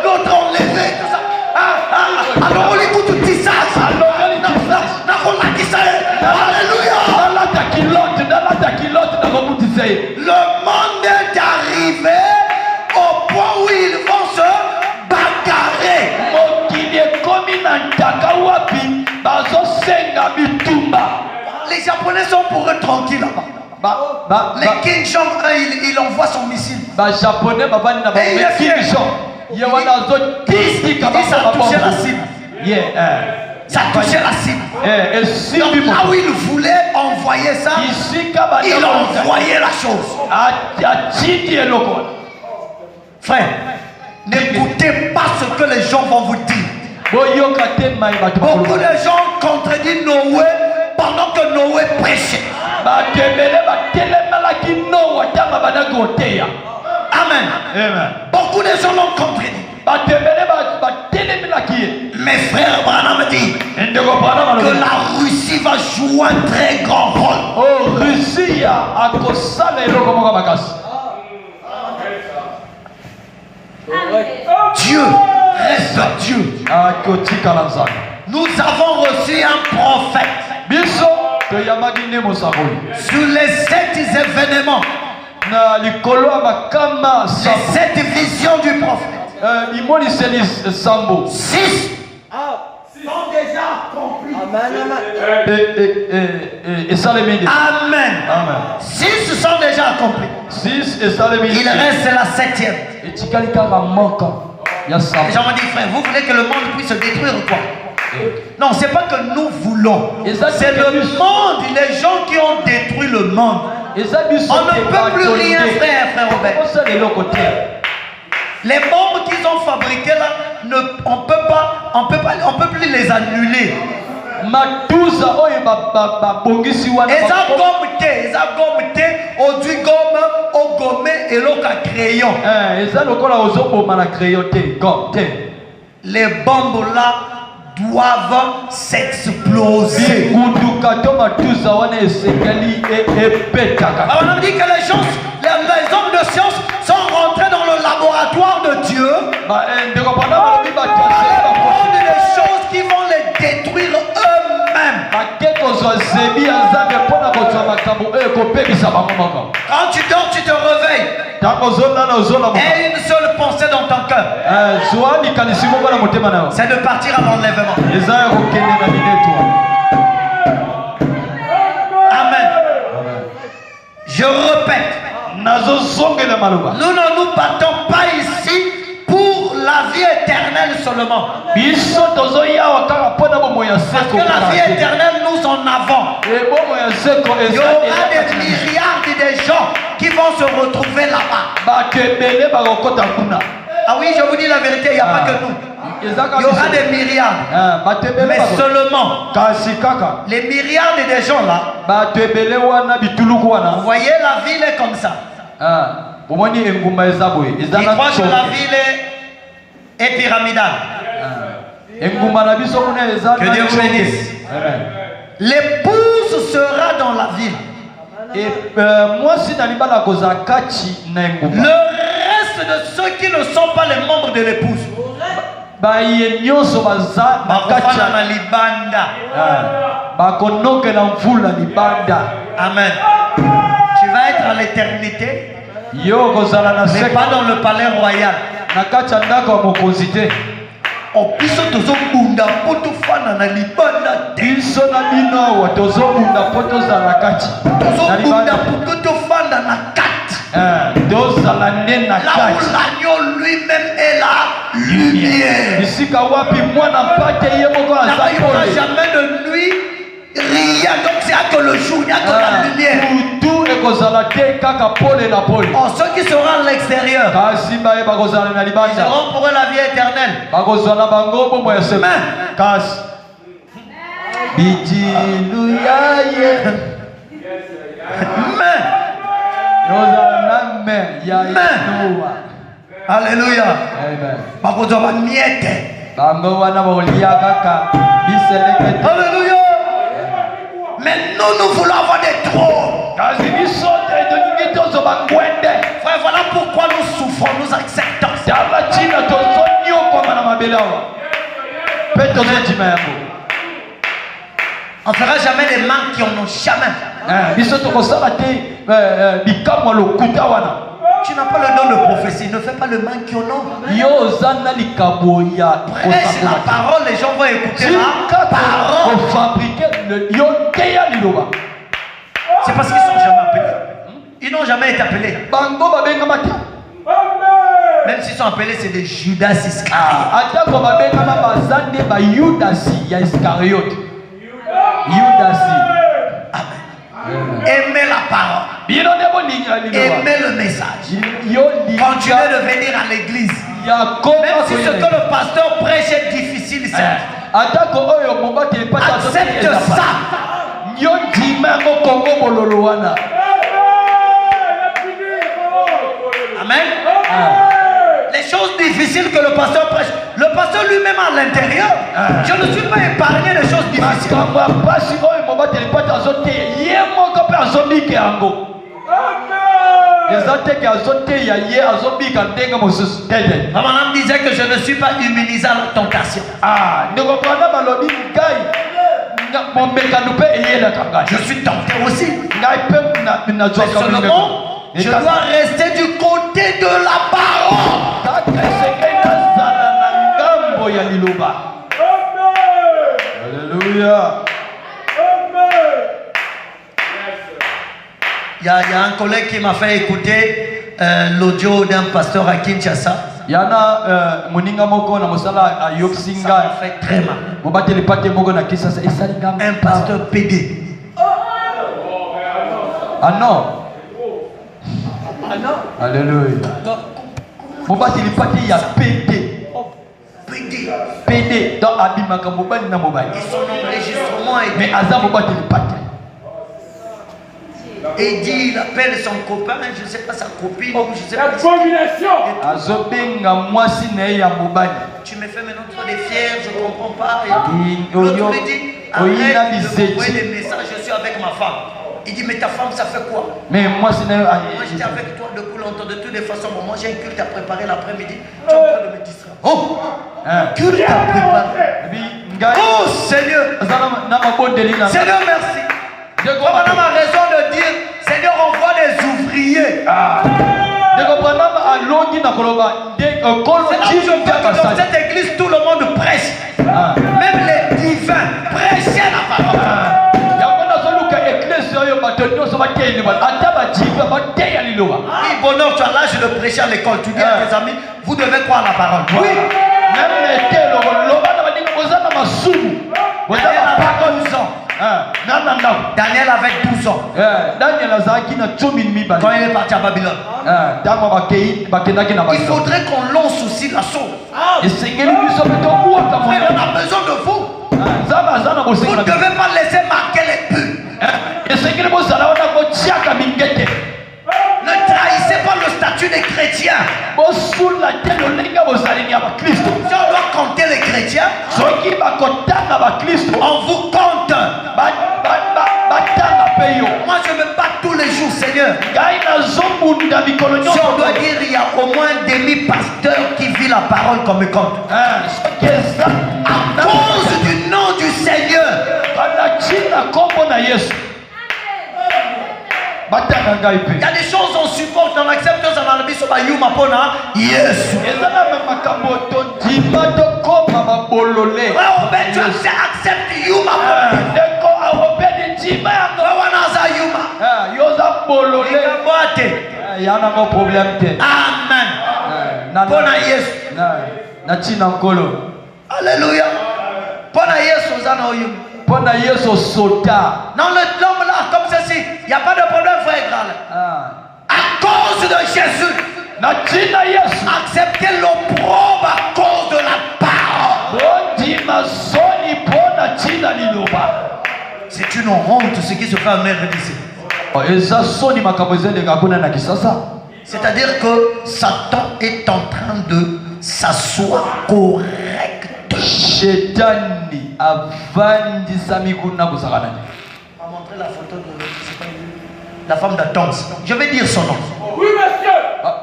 L'autre enlevé, tout ça. Alors on écoute tout ça. Alléluia. Le monde est arrivé au point où ils vont se bagarrer. Les Japonais sont pour eux tranquilles là-bas. Les Kim Jong-un, il envoie son missile. Et il est fier. Il dit ça touchait la cible. Ça touchait la cible. Donc là où il voulait envoyer ça, il a envoyé la chose. Frère, n'écoutez pas ce que les gens vont vous dire. Beaucoup de gens contredisent Noé pendant que Noé prêchait. Amen. Beaucoup de gens l'ont compris. Mes frères Branham dit que la Russie va jouer un très grand rôle. Dieu reste Dieu. Nous avons reçu un prophète. Sur les 7 événements, les 7 visions du prophète, 6 sont déjà accomplis. Amen. 6 sont déjà accomplis. Il reste la 7e. Les gens m'ont dit, frère, vous voulez que le monde puisse se détruire ou quoi? Non, c'est pas que nous voulons. C'est le monde, les gens qui ont détruit le monde. On ne peut plus rien faire, frère Robert. Les bombes qu'ils ont fabriquées là, on peut plus les annuler. Les bombes là doivent s'exploser. On a dit que les hommes de science sont rentrés dans le laboratoire de Dieu. Des choses qui vont les détruire eux-mêmes. Quand tu dors, tu te réveilles. Et une seule pensée dans ton cœur. C'est de partir à l'enlèvement. Amen. Je répète. Nous ne nous battons pas ici pour la vie éternelle seulement. Parce que la vie éternelle nous en avons. Il y aura des milliards de gens qui vont se retrouver là-bas. Ah oui, je vous dis la vérité, il n'y a pas que nous. Il y aura des milliards. Mais seulement les milliards de gens là. Vous voyez, la ville est comme ça. Il croit que la ville est pyramidale. Que Dieu vous bénisse. L'épouse sera dans la ville. Et moi, si le reste de ceux qui ne sont pas les membres de l'épouse, amen. Tu vas être à l'éternité, mais pas dans le palais royal. Oh, biso tozobunda poto fana na libanda biso na bino tozobunda poto za na kati tozobunda poto fana na kati dozala ne na kati l'agneau lui-même est la lumière. Bisika wapi mwana mpate ye moko azali jamais de nuit rien, donc c'est que le jour il y a que la lumière. Oh, ceux qui seront à l'extérieur, ils seront pour eux la vie éternelle. Alléluia. Alléluia. Mais nous voulons avoir des trônes. Frère, voilà pourquoi nous souffrons, nous acceptons. On ne fera jamais les manques qui en ont jamais. Tu n'as pas le don de prophétie, ne fais pas le manque qui en ont. Prêche la parole, les gens vont écouter la parole. C'est parce qu'ils ne sont jamais appelés. Ils n'ont jamais été appelés. Même s'ils sont appelés, c'est des Judas Iscariotes. Amen. Aimez la parole. Aimez le message. Continuez de venir à l'église. Même si ce que le pasteur prêche est difficile, accepte ça. Amen. Les choses difficiles que le pasteur prêche, le pasteur lui-même à l'intérieur, je ne suis pas épargné des choses difficiles. Maman disait que je ne suis pas immunisé à la tentation. Je suis tenté aussi. Mais seulement, je dois rester du côté de la parole. Alléluia. Il y a un collègue qui m'a fait écouter l'audio d'un pasteur à Kinshasa. Ça m'a fait très mal. Un pasteur PD. Ah non. Alléluia. Il y a PD. PD dans Abimaka Mobali na Mobali. Et son enregistrement est. Mais Azam Mobali pas. Et il dit, il appelle son copain, je ne sais pas sa copine, je ne sais pas. Azobenga mwasi na ya Mobali. Tu me fais maintenant trop des fiers, je ne comprends pas. L'autre me dit, arrête de m'envoyer des messages, je suis avec ma femme. Il dit, mais ta femme, ça fait quoi? Mais moi, c'est moi, j'étais avec toi depuis longtemps, de toutes les façons. Moi, j'ai un culte à préparer l'après-midi. Tu es en train de me distraire. Oh! Culte à préparer. Oh, Seigneur! Seigneur, merci. On a raison de dire, Seigneur, envoie des ouvriers. dans cette église, tout le monde prêche. Même les divins prêchent la parole. Oui, bonheur, tu as l'âge de prêcher à l'école. Tu dis à tes amis, vous devez croire la parole. Oui. Daniel avait 12 ans. Quand il est parti à Babylone. Il faudrait qu'on lance aussi la chose. On a besoin de vous. Vous ne devez pas laisser marquer les buts. Ne trahissez pas le statut des chrétiens. Si on doit compter les chrétiens, on vous compte. Moi je me bats tous les jours, Seigneur. Si on doit dire il y a au moins un demi-pasteur qui vit la parole qu'on me compte. À cause du nom du Seigneur. Il y a des choses on supporte, on accepte, on a mis sur la yuma pona. Yes. Tu acceptes yuma Amen. Pona Yesu. Alléluia. Pona Yesu zana oyuma. Non, l'homme là, comme ceci, il n'y a pas de problème, frère Graal. À cause de Jésus, acceptez l'opprobre à cause de la parole. C'est une honte ce qui se fait en mer ici. C'est-à-dire que Satan est en train de s'asseoir correctement. Shetani avandisa mikuna kusakana. On va montrer la photo de la femme d'Athons. Je vais dire son nom. Oui, monsieur.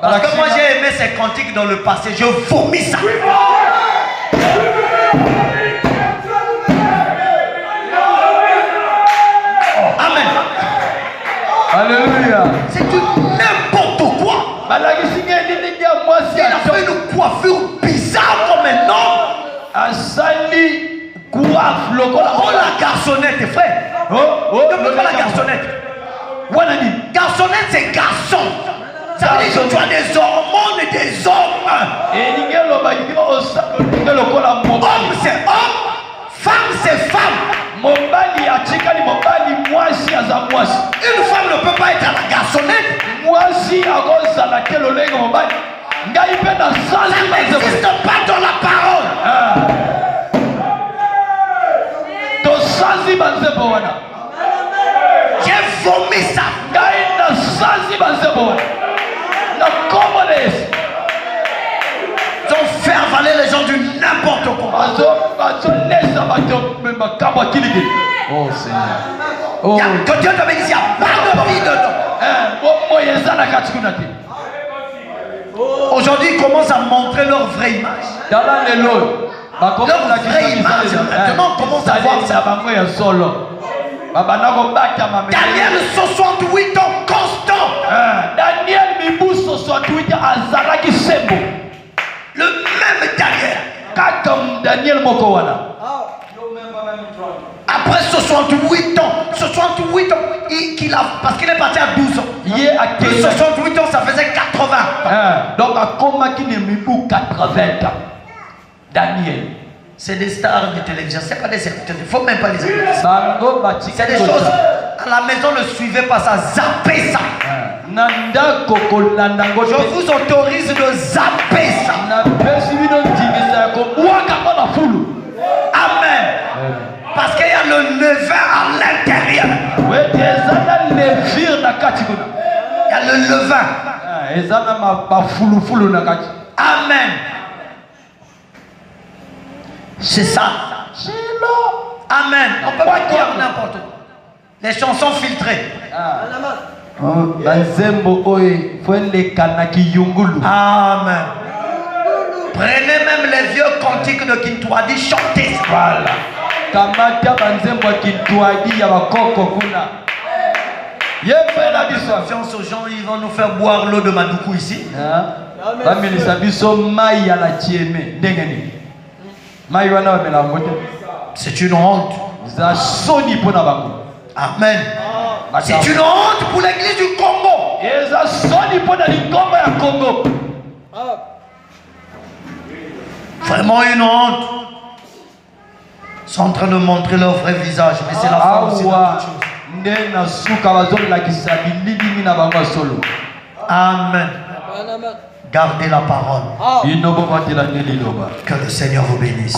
Parce que moi j'ai aimé ses cantiques dans le passé. Je vomis ça. Amen. Alléluia. C'est du n'importe quoi. Il a fait une coiffure bizarre comme un homme. Asali coiffe le corps. Oh la garçonnette, frère. Ne peux pas la garçonnette. Garçonnette c'est garçon. Ça veut dire que tu as des hormones et des hommes. Homme c'est homme, femme c'est femme. Une femme ne peut pas être à la garçonnette. Ça n'existe pas dans la parole. J'ai vomi ça. Ils ont fait avaler les gens du n'importe quoi. Oh Seigneur. Oh. Que Dieu te bénisse, il n'y a pas de vie dedans. Aujourd'hui, ils commencent à montrer leur vraie image. Leur vraie image. Maintenant, on commence à voir ça. Daniel, 68 ans, constant. Daniel, 68 ans, le même Daniel. Daniel Mokowana. Après 68 ans, parce qu'il est parti à 12 ans. 68 ans, ça faisait 80. Donc, à comment qui n'est mis 80 ans? Daniel. C'est des stars de télévision, c'est pas des serviteurs, il ne faut même pas les appeler. C'est des choses. À la maison, ne suivez pas ça, zappez ça. Je vous autorise de zapper ça. Amen. Parce qu'il y a le levain à l'intérieur. Il y a le levain. Amen. C'est ça. Amen. On ne peut pas dire n'importe quoi. Les chansons filtrées. Amen. Prenez même les vieux cantiques de Kintouadi, chantez ça. Voilà. Confiance aux gens, ils vont nous faire boire l'eau de Madoukou ici. bamelisa biso mai ya la tieme ndenge nini mai wana bamela ngote C'est une honte. za soni mpona bango. Amen. C'est une honte pour l'église du Congo. eza soni mpona likombo ya Congo. Vraiment une honte. Ils sont en train de montrer leur vrai visage, mais c'est la fin aussi de toute chose. Ndena suka bazolakisa bilili na bango solo. Amen. Gardez la parole. Que le Seigneur vous bénisse.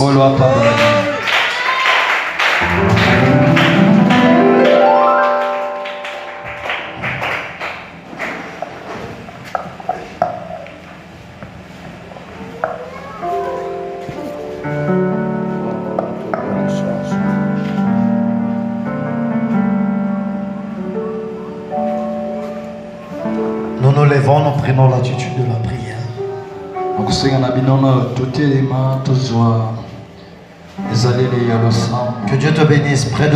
Nous nous levons, nous prenons l'attitude de la prière. Que Dieu te bénisse. Près de